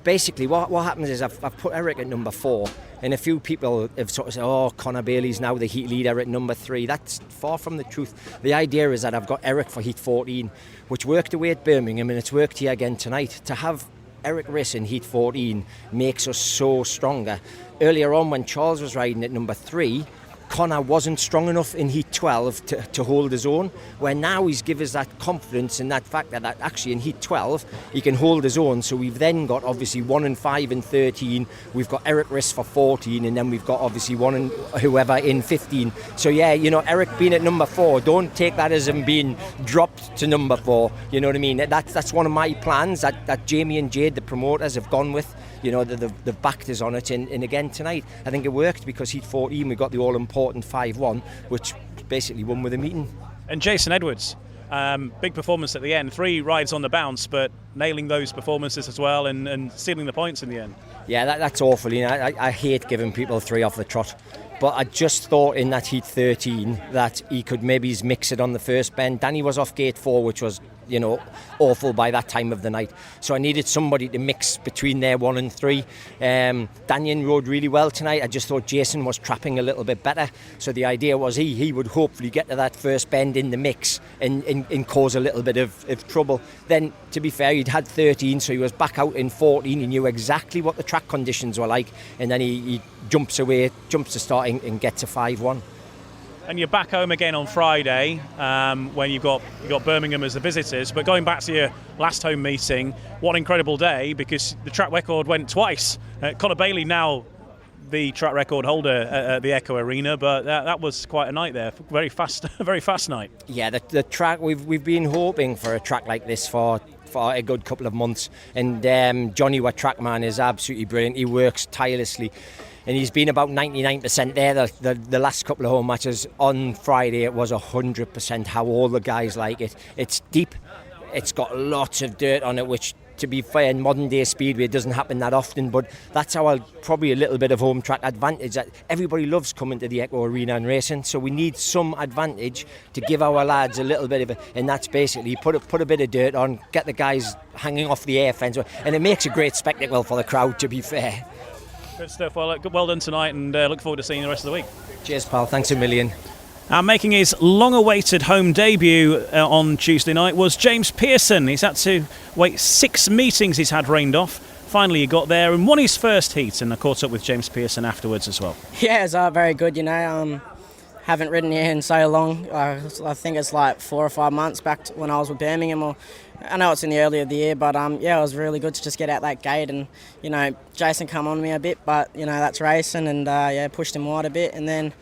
Basically, what happens is I've put Eric at number 4, and a few people have sort of said, "Oh, Conor Bailey's now the heat leader at number 3." That's far from the truth. The idea is that I've got Eric for heat 14, which worked away at Birmingham, and it's worked here again tonight. To have Eric race in heat 14 makes us so stronger. Earlier on, when Charles was riding at number 3, Conor wasn't strong enough in heat 12 to hold his own, where now he's given us that confidence and that fact that actually in heat 12 he can hold his own. So we've then got obviously 1 and 5 in 13, we've got Eric Riss for 14, and then we've got obviously 1 and whoever in 15. So yeah, you know, Eric being at number 4, don't take that as him being dropped to number 4, you know what I mean? That's one of my plans that Jamie and Jade, the promoters, have gone with. You know, they've backed us on it, and again tonight I think it worked, because heat 14 we got the all-important 5-1, which basically won with a meeting. And Jason Edwards, big performance at the end, 3 rides on the bounce, but nailing those performances as well, and sealing the points in the end. Yeah, that's awful. You know, I hate giving people 3 off the trot, but I just thought in that heat 13 that he could maybe mix it on the first bend. Danny was off gate 4, which was, you know, awful by that time of the night. So I needed somebody to mix between their 1 and 3. Daniel rode really well tonight. I just thought Jason was trapping a little bit better. So the idea was he would hopefully get to that first bend in the mix and cause a little bit of trouble. Then, to be fair, he'd had 13, so he was back out in 14. He knew exactly what the track conditions were like, and then he jumps to start and gets to 5-1. And you're back home again on Friday, when you've got Birmingham as the visitors. But going back to your last home meeting, what an incredible day, because the track record went twice. Conor Bailey now the track record holder at the Echo Arena, but that was quite a night there. Very fast, very fast night. Yeah, the track, we've been hoping for a track like this for a good couple of months, and Johnny, our trackman, is absolutely brilliant. He works tirelessly. And he's been about 99% there the last couple of home matches. On Friday it was 100% how all the guys like it. It's deep, it's got lots of dirt on it, which, to be fair, in modern day speedway doesn't happen that often, but that's our probably a little bit of home track advantage, that everybody loves coming to the Echo Arena and racing, so we need some advantage to give our lads a little bit of it, and that's basically put a bit of dirt on, get the guys hanging off the air fence, and it makes a great spectacle for the crowd, to be fair. Good stuff. Well done tonight, and look forward to seeing you the rest of the week. Cheers, pal. Thanks a million. Making his long-awaited home debut on Tuesday night was James Pearson. He's had to wait 6 meetings he's had rained off. Finally he got there and won his first heat, and I caught up with James Pearson afterwards as well. Yeah, it's very good, you know. Haven't ridden here in so long. I think it's like 4 or 5 months back to when I was with Birmingham. I know it's in the early of the year, but yeah, it was really good to just get out that gate, and you know, Jason come on me a bit, but you know, that's racing, and yeah, pushed him wide a bit, and then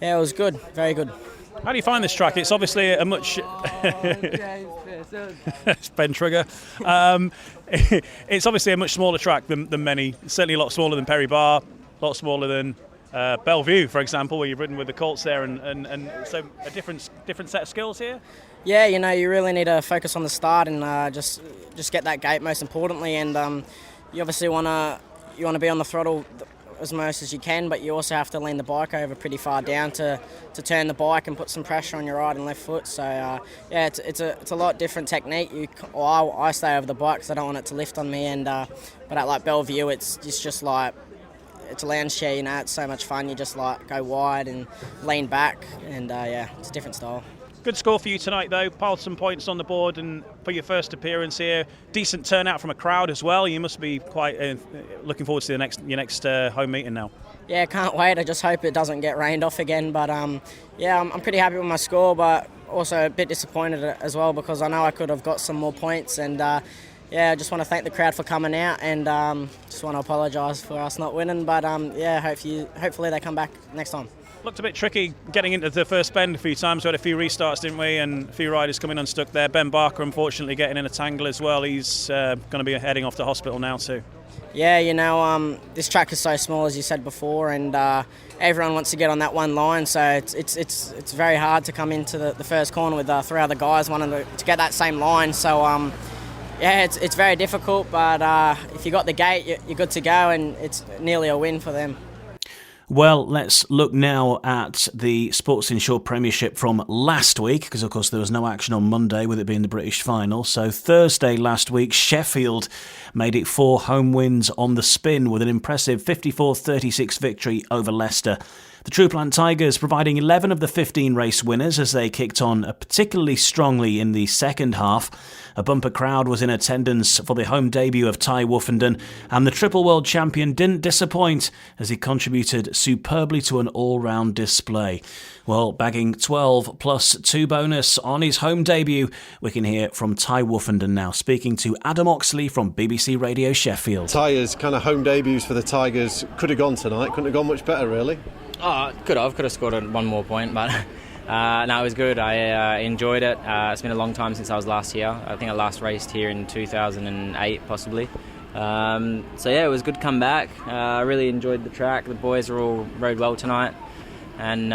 yeah, it was good, very good. How do you find this track? It's obviously a much Ben Trigger. It's obviously a much smaller track than many. Certainly a lot smaller than Perry Barr, a lot smaller than Bellevue, for example, where you've ridden with the Colts there, and so a different set of skills here. Yeah, you know, you really need to focus on the start and just get that gate most importantly, and you obviously want to be on the throttle as most as you can, but you also have to lean the bike over pretty far down to turn the bike and put some pressure on your right and left foot. So yeah, it's a lot different technique. I stay over the bike because I don't want it to lift on me, and but at like Bellevue, it's just like, it's a lounge chair, you know, it's so much fun. You just like go wide and lean back, and yeah, it's a different style. Good score for you tonight, though. Piled some points on the board, and for your first appearance here, decent turnout from a crowd as well. You must be quite looking forward to your next home meeting now. Yeah, can't wait. I just hope it doesn't get rained off again. But yeah, I'm pretty happy with my score, but also a bit disappointed as well, because I know I could have got some more points. And yeah, I just want to thank the crowd for coming out, and just want to apologise for us not winning. But yeah, hopefully they come back next time. Looked a bit tricky getting into the first bend a few times. We had a few restarts, didn't we? And a few riders coming unstuck there. Ben Barker, unfortunately, getting in a tangle as well. He's going to be heading off to hospital now too. Yeah, you know, this track is so small, as you said before, and everyone wants to get on that one line. So it's very hard to come into the first corner with 3 other guys wanting to get that same line. So Yeah, it's very difficult, but if you got the gate, you're good to go, and it's nearly a win for them. Well, let's look now at the Sports Insure Premiership from last week, because of course there was no action on Monday with it being the British final. So Thursday last week, Sheffield made it 4 home wins on the spin with an impressive 54-36 victory over Leicester. The Troopland Tigers providing 11 of the 15 race winners as they kicked on particularly strongly in the second half. A bumper crowd was in attendance for the home debut of Ty Woofenden, and the triple world champion didn't disappoint as he contributed superbly to an all-round display. Well, bagging 12 plus 2 bonus on his home debut, we can hear from Ty Woofenden now, speaking to Adam Oxley from BBC Radio Sheffield. Ty's kind of home debuts for the Tigers could have gone tonight, couldn't have gone much better really. Oh, could have scored one more point, but no, it was good. I enjoyed it. It's been a long time since I was last here. I think I last raced here in 2008, possibly. So yeah, it was good to come back. I really enjoyed the track. The boys all rode well tonight, and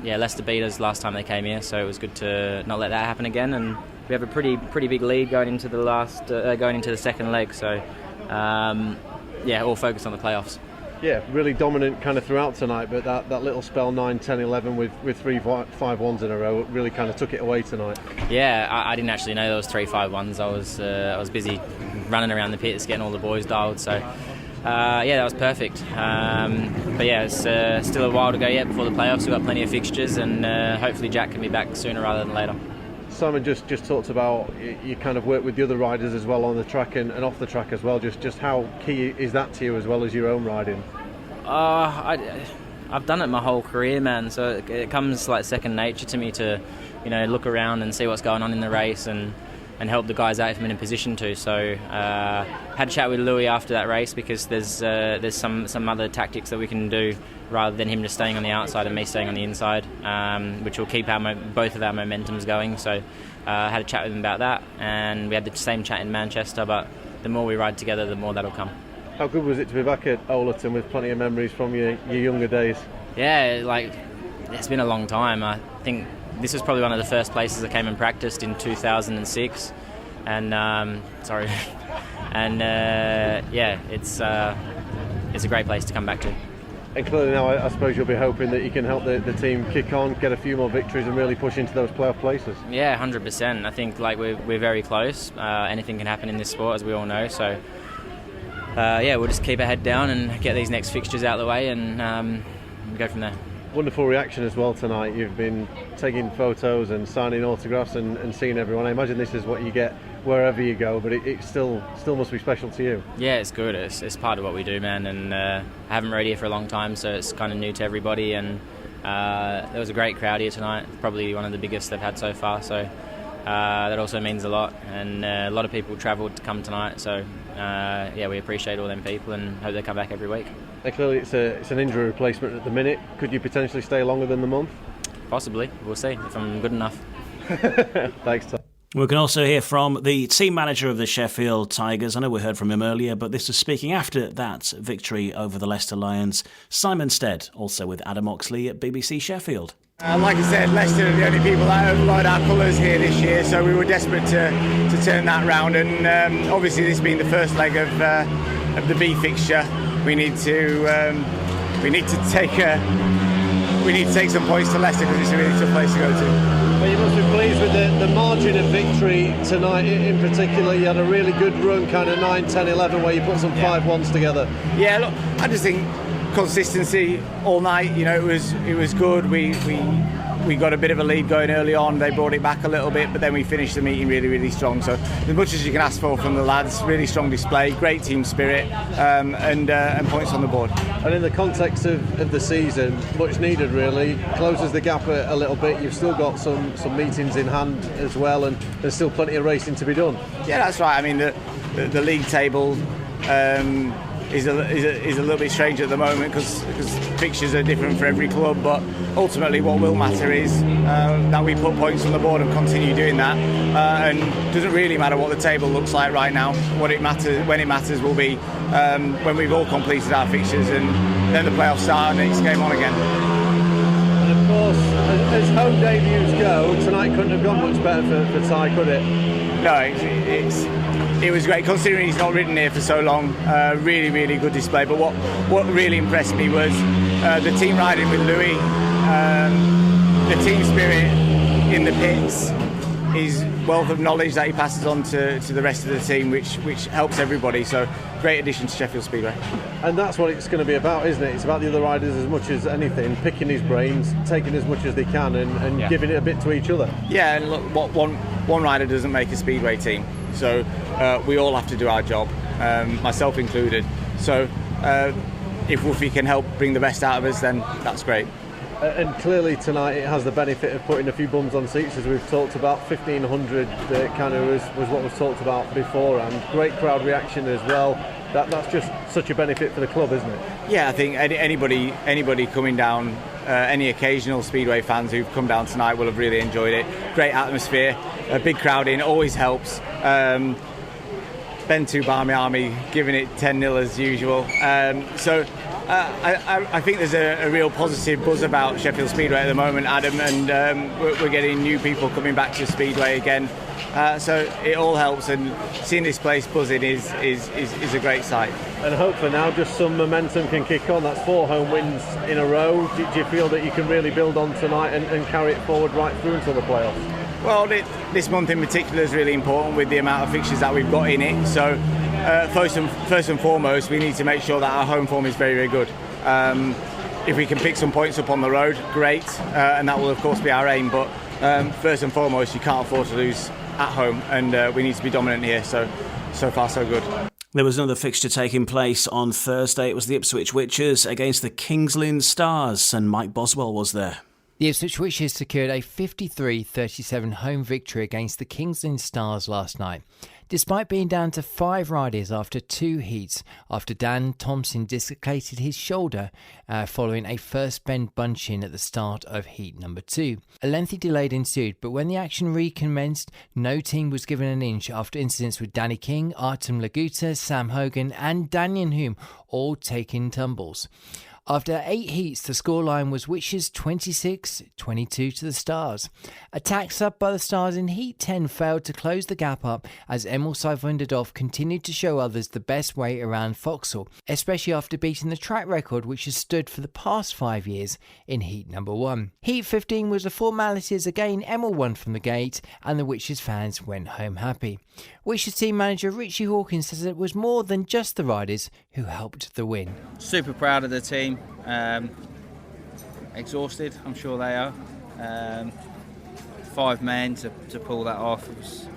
yeah, Leicester beat us last time they came here, so it was good to not let that happen again. And we have a pretty big lead going into the second leg. So yeah, all focused on the playoffs. Yeah, really dominant kind of throughout tonight, but that little spell 9, 10, 11 with 3 5-1s in a row really kind of took it away tonight. Yeah, I didn't actually know there was 3 5-1s. I was busy running around the pits getting all the boys dialed, so yeah, that was perfect. But yeah, it's still a while to go yet before the playoffs. We've got plenty of fixtures, and hopefully Jack can be back sooner rather than later. Simon just talked about you kind of work with the other riders as well on the track and off the track as well. Just how key is that to you as well as your own riding? I've done it my whole career, man. So it comes like second nature to me to, look around and see what's going on in the race and help the guys out if I'm in a position to. So had a chat with Louis after that race because there's some other tactics that we can do rather than him just staying on the outside and me staying on the inside, which will keep both of our momentums going. So had a chat with him about that, and we had the same chat in Manchester, but the more we ride together, the more that'll come. How good was it to be back at Overton with plenty of memories from your younger days? Yeah, it's been a long time. I think this was probably one of the first places I came and practiced in 2006, and yeah, it's a great place to come back to. And clearly now I suppose you'll be hoping that you can help the team kick on, get a few more victories and really push into those playoff places. Yeah, 100%. I think we're very close. Anything can happen in this sport, as we all know, so yeah, we'll just keep our head down and get these next fixtures out of the way and go from there. Wonderful reaction as well tonight. You've been taking photos and signing autographs and seeing everyone. I imagine this is what you get wherever you go, but it still must be special to you. Yeah, it's good. It's part of what we do, man. And I haven't rode here for a long time, so it's kind of new to everybody. And there was a great crowd here tonight, probably one of the biggest they've had so far. So that also means a lot. And a lot of people travelled to come tonight. So yeah, we appreciate all them people and hope they come back every week. And clearly it's an injury replacement at the minute. Could you potentially stay longer than the month? Possibly. We'll see if I'm good enough. Thanks, Tom. We can also hear from the team manager of the Sheffield Tigers. I know we heard from him earlier, but this is speaking after that victory over the Leicester Lions. Simon Stead, also with Adam Oxley at BBC Sheffield. Like I said, Leicester are the only people that have lied our colours here this year, so we were desperate to turn that round. And obviously, this being the first leg of the B fixture, we need to take some points to Leicester because it's a really tough place to go to. Well, you must be pleased with the margin of victory tonight in particular. You had a really good run, kind of 9, 10, 11, where you put some 5-1s together. Yeah, look, I just think consistency all night. It was good. We got a bit of a lead going early on. They brought it back a little bit, but then we finished the meeting really, really strong. So as much as you can ask for from the lads, really strong display, great team spirit, and points on the board. And in the context of the season, much needed really, closes the gap a little bit. You've still got some meetings in hand as well, and there's still plenty of racing to be done. Yeah, that's right. I mean, the league table is a little bit strange at the moment because fixtures are different for every club, but ultimately what will matter is that we put points on the board and continue doing that, and it doesn't really matter what the table looks like right now. When it matters will be when we've all completed our fixtures and then the playoffs start and next game on again. And of course, as home debuts go, tonight couldn't have gone much better for Ty, could it? No, it was great considering he's not ridden here for so long. Really, really good display. But what really impressed me was the team riding with Louis, the team spirit in the pits, his wealth of knowledge that he passes on to the rest of the team, which helps everybody. So great addition to Sheffield Speedway. And that's what it's going to be about, isn't it? It's about the other riders as much as anything, picking his brains, taking as much as they can, and giving it a bit to each other. Yeah, and look, what one rider doesn't make a Speedway team. So we all have to do our job, myself included. So if Woofy can help bring the best out of us, then that's great. And clearly tonight it has the benefit of putting a few bums on seats, as we've talked about. 1,500 kind of was what was talked about beforehand. Great crowd reaction as well. That's just such a benefit for the club, isn't it? Yeah, I think anybody coming down, any occasional Speedway fans who've come down tonight will have really enjoyed it. Great atmosphere, a big crowd in, always helps. Ben 2 Barmy Army giving it 10-0 as usual. I think there's a real positive buzz about Sheffield Speedway at the moment, Adam, and we're getting new people coming back to Speedway again. So it all helps, and seeing this place buzzing is a great sight. And hopefully now just some momentum can kick on. That's 4 home wins in a row. Do you feel that you can really build on tonight and carry it forward right through until the playoffs? Well, this month in particular is really important with the amount of fixtures that we've got in it. So first and foremost, we need to make sure that our home form is very, very good. If we can pick some points up on the road, great, and that will of course be our aim. But first and foremost, you can't afford to lose at home, and we need to be dominant here. So far so good. There was another fixture taking place on Thursday. It was the Ipswich Witches against the Kings Lynn Stars, and Mike Boswell was there. The Ipswich Witches secured a 53-37 home victory against the Kings Lynn Stars last night, despite being down to 5 riders after 2 heats, after Dan Thompson dislocated his shoulder following a first bend bunch-in at the start of heat number 2. A lengthy delay ensued, but when the action recommenced, no team was given an inch after incidents with Danny King, Artem Laguta, Sam Hogan and Daniel Hume all taking tumbles. After 8 heats, the scoreline was Witches 26-22 to the Stars. Attacks up by the Stars in Heat 10 failed to close the gap up as Emil Saivundadov continued to show others the best way around Vauxhall, especially after beating the track record which has stood for the past 5 years in Heat number 1. Heat 15 was a formality as again Emil won from the gate and the Witches fans went home happy. Witches team manager Richie Hawkins says it was more than just the riders who helped the win. Super proud of the team. Exhausted, I'm sure they are. 5 men to pull that off. It was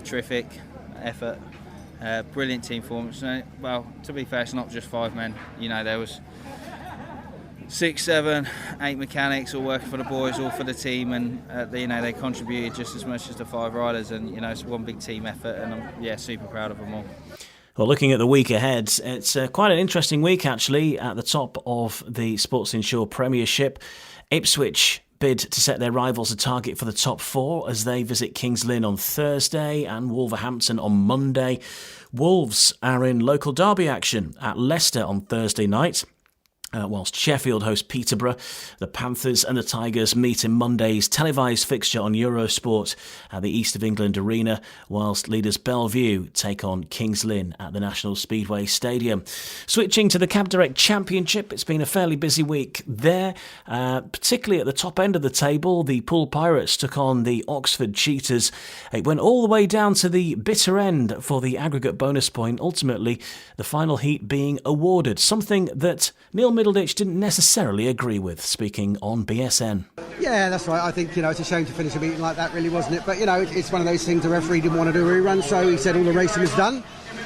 terrific effort. Brilliant team performance. Well, to be fair, it's not just 5 men. You know, there was 6, 7, 8 mechanics all working for the boys, all for the team, and they contributed just as much as the 5 riders. And it's one big team effort, and I'm super proud of them all. Well, looking at the week ahead, it's quite an interesting week, actually, at the top of the Sports Insure Premiership. Ipswich bid to set their rivals a target for the top 4 as they visit Kings Lynn on Thursday and Wolverhampton on Monday. Wolves are in local derby action at Leicester on Thursday night. Whilst Sheffield host Peterborough, the Panthers and the Tigers meet in Monday's televised fixture on Eurosport at the East of England Arena, whilst leaders Bellevue take on Kings Lynn at the National Speedway Stadium. Switching to the Cab Direct Championship, it's been a fairly busy week there, particularly at the top end of the table. The Poole Pirates took on the Oxford Cheetahs. It went all the way down to the bitter end for the aggregate bonus point, ultimately the final heat being awarded, something that Neil Middleditch didn't necessarily agree with, speaking on BSN. Yeah, that's right. I think, it's a shame to finish a meeting like that, really, wasn't it? But, it's one of those things the referee didn't want to do a rerun, so he said all the racing was done.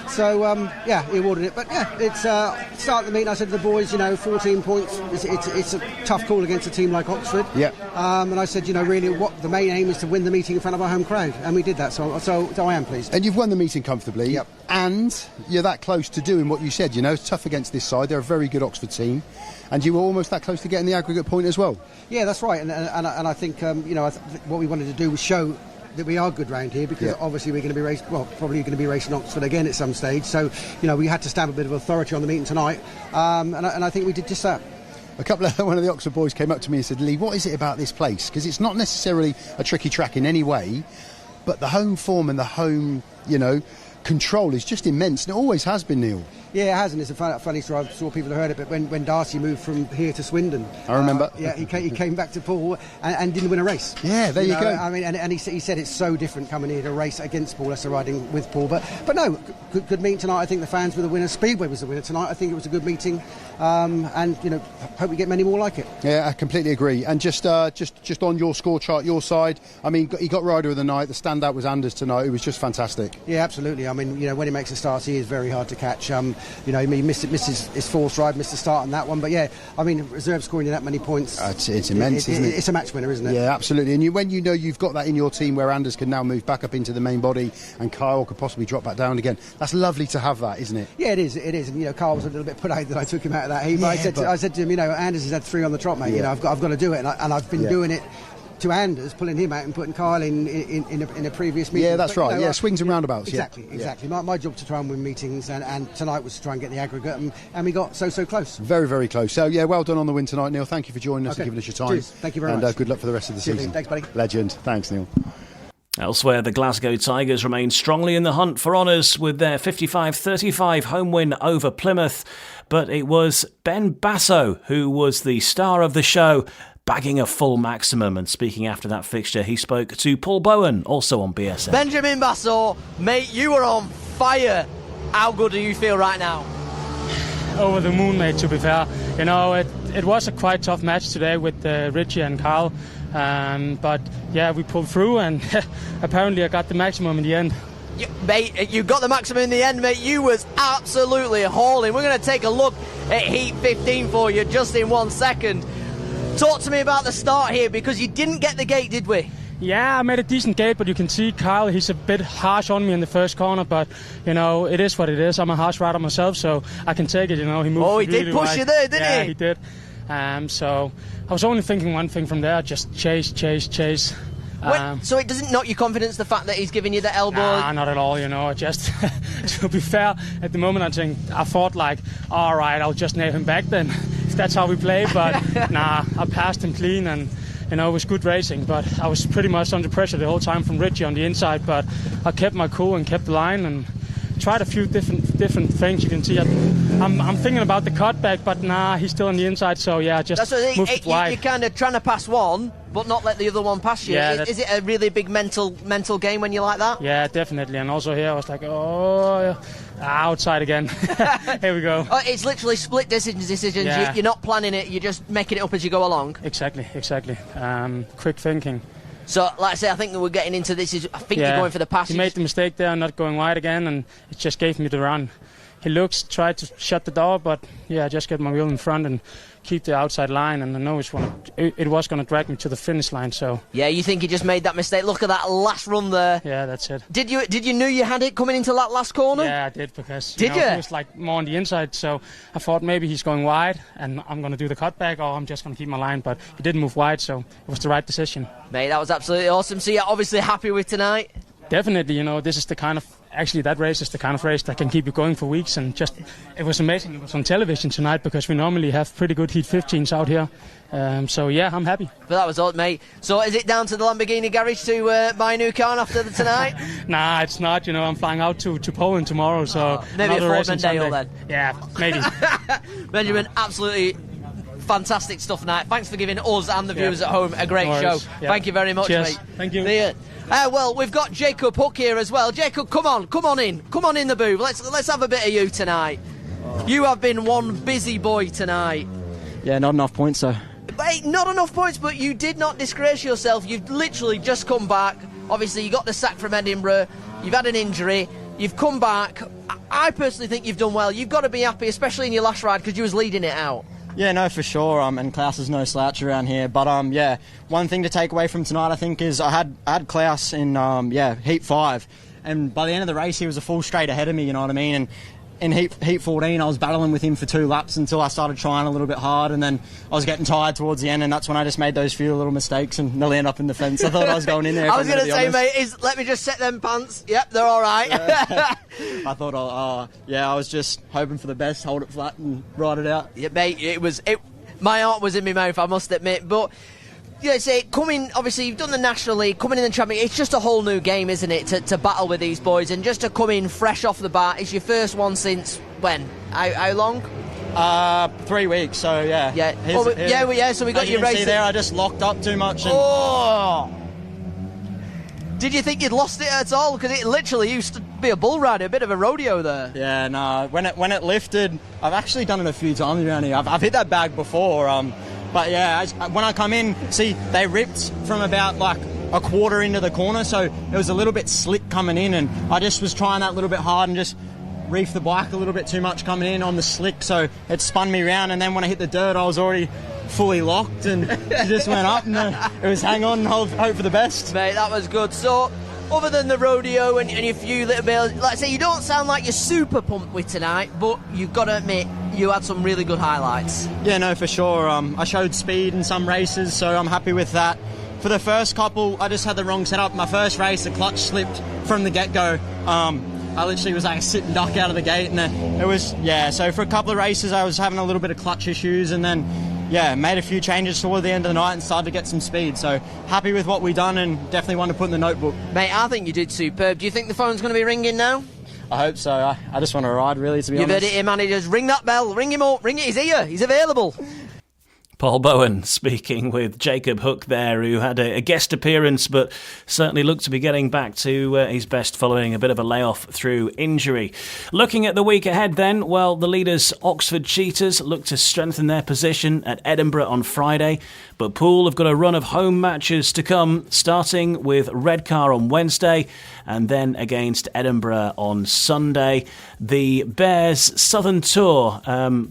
So, he awarded it. But, it's start the meeting, I said to the boys, 14 points, it's a tough call against a team like Oxford. Yeah. And I said, really, what the main aim is to win the meeting in front of our home crowd. And we did that, so I am pleased. And you've won the meeting comfortably. Yep. And you're that close to doing what you said, it's tough against this side. They're a very good Oxford team. And you were almost that close to getting the aggregate point as well. Yeah, that's right. And I think, what we wanted to do was show that we are good round here, because obviously we're going to be probably going to be racing Oxford again at some stage. So, we had to stamp a bit of authority on the meeting tonight. And I think we did just that. One of the Oxford boys came up to me and said, Lee, what is it about this place? Because it's not necessarily a tricky track in any way, but the home form and the home, control is just immense, and it always has been, Neil. Yeah, it has, and it's a funny story. I saw people who heard it, but when Darcy moved from here to Swindon, I remember. He came back to Paul and didn't win a race. Yeah, there you go. I mean, and he said it's so different coming here to race against Paul Lesser riding with Paul. But no, good meeting tonight. I think the fans were the winner. Speedway was the winner tonight. I think it was a good meeting, and hope we get many more like it. Yeah, I completely agree. And just on your score chart, your side. I mean, he got rider of the night. The standout was Anders tonight. It was just fantastic. Yeah, absolutely. I mean, when he makes the starts, he is very hard to catch. He missed his fourth ride, missed the start on that one. But yeah, I mean, reserve scoring you that many points. It's immense, isn't it? It's a match winner, isn't it? Yeah, absolutely. And when you've got that in your team where Anders can now move back up into the main body and Kyle could possibly drop back down again, that's lovely to have that, isn't it? Yeah, it is. And Kyle was a little bit put out that I took him out of that heat. But I said to him, Anders has had 3 on the trot, mate. Yeah. I've got to do it, and I've been doing it to Anders, pulling him out and putting Kyle in a previous meeting. Yeah, that's right. Swings and roundabouts. Exactly. My job to try and win meetings, and tonight was to try and get the aggregate, and we got so close. Very, very close. So yeah, well done on the win tonight, Neil. Thank you for joining us and giving us your time. Cheers. Thank you very much. And good luck for the rest of the season. Thanks, buddy. Legend. Thanks, Neil. Elsewhere, the Glasgow Tigers remain strongly in the hunt for honours with their 55-35 home win over Plymouth. But it was Ben Basso who was the star of the show, bagging a full maximum. And speaking after that fixture, he spoke to Paul Bowen, also on BSN. Benjamin Basso, mate, you were on fire. How good do you feel right now? Over the moon, mate, to be fair. It was a quite tough match today with Richie and Carl. But yeah, we pulled through, and apparently I got the maximum in the end. Mate, you got the maximum in the end, mate. You was absolutely hauling. We're going to take a look at Heat 15 for you just in 1 second. Talk to me about the start here, because you didn't get the gate, did we? Yeah, I made a decent gate, but you can see Kyle, he's a bit harsh on me in the first corner, but, it is what it is. I'm a harsh rider myself, so I can take it, he moved he really did push wide. you there, didn't he? Yeah, he did. So I was only thinking one thing from there, just chase. So it doesn't knock your confidence, the fact that he's giving you the elbow? Nah, not at all, Just to be fair, at the moment I thought all right, I'll just nail him back then, if that's how we play. But nah, I passed him clean, and it was good racing. But I was pretty much under pressure the whole time from Richie on the inside. But I kept my cool and kept the line and tried a few different things. You can see I'm thinking about the cutback, but nah, he's still on the inside. So yeah, just moved it wide. You're kind of trying to pass one, but not let the other one pass you. Yeah, is it a really big mental game when you're like that? Yeah, definitely. And also here I was like, outside again. Here we go. It's literally split decisions. Yeah. You're not planning it, you're just making it up as you go along. Exactly. Quick thinking. So, like I say, I think that we're getting into this. I think you're going for the passage. He made the mistake there, not going wide again, and it just gave me the run. He tried to shut the door, but I just get my wheel in front and keep the outside line, and I know it was going to drag me to the finish line. So yeah, you think he just made that mistake? Look at that last run there. Yeah, that's it. Did you know you had it coming into that last corner? Yeah, I did, because he was more on the inside, so I thought maybe he's going wide and I'm going to do the cutback, or I'm just going to keep my line, but he didn't move wide, so it was the right decision. Mate, that was absolutely awesome. So you're obviously happy with tonight? Definitely, this is the kind of, that race is the kind of race that can keep you going for weeks, and it was amazing it was on television tonight, because we normally have pretty good Heat 15s out here. So yeah, I'm happy. But that was all, mate. So is it down to the Lamborghini garage to buy a new car after tonight? Nah, it's not. I'm flying out to Poland tomorrow, so maybe a Ford-Mondeo then. Yeah, maybe. Benjamin, absolutely fantastic stuff tonight. Thanks for giving us and the viewers at home a great show. Yeah. Thank you very much, Cheers. mate. Thank you. Well, we've got Jacob Hook here as well. Jacob, come on in the booth. Let's have a bit of you tonight. You have been one busy boy tonight. Yeah, not enough points though. Hey, not enough points, but you did not disgrace yourself. You've literally just come back. Obviously, you got the sack from Edinburgh. You've had an injury. You've come back. I personally think you've done well. You've got to be happy, especially in your last ride, because you was leading it out. Yeah, no, for sure. And Klaus is no slouch around here. But yeah, one thing to take away from tonight, I think, is I had Klaus in Heat 5, and by the end of the race, he was a full straight ahead of me. You know what I mean? And in Heat 14, I was battling with him for 2 laps until I started trying a little bit hard, and then I was getting tired towards the end, and that's when I just made those few little mistakes and nearly ended up in the fence. I thought I was going in there. I was going to say, mate, let me just set them pants. Yep, they're all right. I thought, I was just hoping for the best, hold it flat and ride it out. Yeah, mate, my heart was in my mouth, I must admit. But Yeah, say obviously you've done the National League, coming in the Champions, it's just a whole new game, isn't it, to battle with these boys, and just to come in fresh off the bat. It's your first one since when? How long? 3 weeks, so yeah. Yeah. So we got As your can race. see there, I just locked up too much. And Did you think you'd lost it at all? Because it literally used to be a bull rider, a bit of a rodeo there. Yeah, no. When it lifted, I've actually done it a few times around here. I've hit that bag before. But yeah, when I come in, see, they ripped from about like a quarter into the corner, so it was a little bit slick coming in, and I just was trying that little bit hard and just reefed the bike a little bit too much coming in on the slick, so it spun me around, and then when I hit the dirt, I was already fully locked, and it just went up, and it was hang on and hope for the best. Mate, that was good. So, other than the rodeo and a few little bit, like I say, you don't sound like you're super pumped with tonight, but you've got to admit, you had some really good highlights. Yeah, no, for sure. I showed speed in some races, so I'm happy with that. For the first couple, I just had the wrong setup. My first race, the clutch slipped from the get-go. I literally was like a sit and duck out of the gate, and it was, so for a couple of races I was having a little bit of clutch issues, and then made a few changes toward the end of the night and started to get some speed, so happy with what we done and definitely want to put in the notebook. Mate, I think you did superb. Do you think the phone's going to be ringing now? I hope so. I just want to ride, really, to be honest. You've heard it here, managers. Ring that bell, ring him up, ring it, he's here, he's available. Paul Bowen speaking with Jacob Hook there, who had a guest appearance but certainly looked to be getting back to his best following a bit of a layoff through injury. Looking at the week ahead then, well, the leaders Oxford Cheetahs look to strengthen their position at Edinburgh on Friday, but Poole have got a run of home matches to come, starting with Redcar on Wednesday and then against Edinburgh on Sunday. The Bears' Southern Tour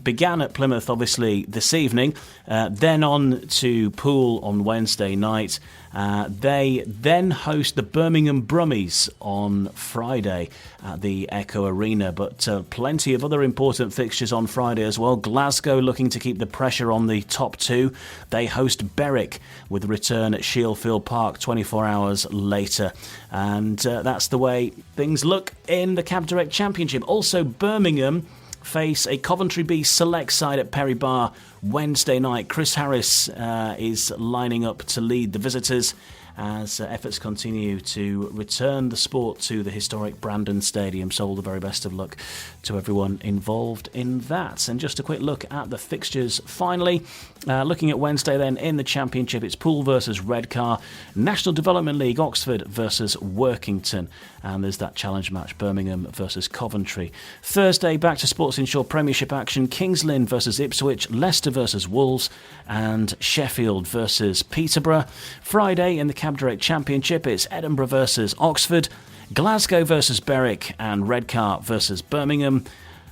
began at Plymouth, obviously, this evening, then on to Poole on Wednesday night. They then host the Birmingham Brummies on Friday at the Echo Arena, but plenty of other important fixtures on Friday as well. Glasgow looking to keep the pressure on the top two. They host Berwick with a return at Shieldfield Park 24 hours later. And that's the way things look in the Cab Direct Championship. Also, Birmingham face a Coventry B select side at Perry Bar Wednesday night. Chris Harris is lining up to lead the visitors as efforts continue to return the sport to the historic Brandon Stadium. So all the very best of luck to everyone involved in that. And just a quick look at the fixtures finally. Looking at Wednesday then in the Championship, it's Poole versus Redcar, National Development League Oxford versus Workington, and there's that challenge match Birmingham versus Coventry. Thursday, back to Sports Insure Premiership action, Kings Lynn versus Ipswich, Leicester versus Wolves, and Sheffield versus Peterborough. Friday in the Cab Direct Championship, it's Edinburgh versus Oxford, Glasgow versus Berwick, and Redcar versus Birmingham.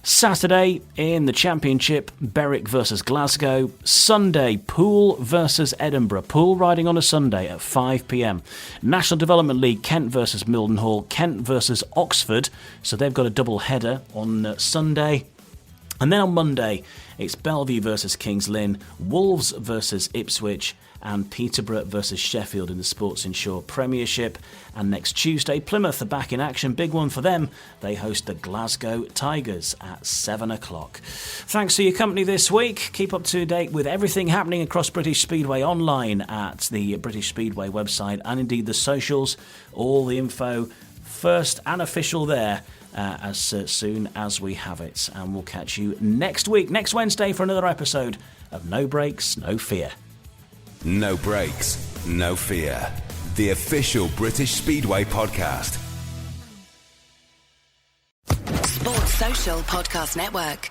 Saturday in the Championship, Berwick versus Glasgow. Sunday, Poole versus Edinburgh. Poole riding on a Sunday at 5 p.m. National Development League, Kent versus Mildenhall. Kent versus Oxford. So they've got a double header on Sunday. And then on Monday, it's Bellevue versus Kings Lynn, Wolves versus Ipswich, and Peterborough versus Sheffield in the Sports Insure Premiership. And next Tuesday, Plymouth are back in action. Big one for them. They host the Glasgow Tigers at 7 o'clock. Thanks for your company this week. Keep up to date with everything happening across British Speedway online at the British Speedway website and indeed the socials. All the info first and official there as soon as we have it. And we'll catch you next week, next Wednesday, for another episode of No Brakes, No Fear. No Brakes, No Fear. The official British Speedway podcast. Sports Social Podcast Network.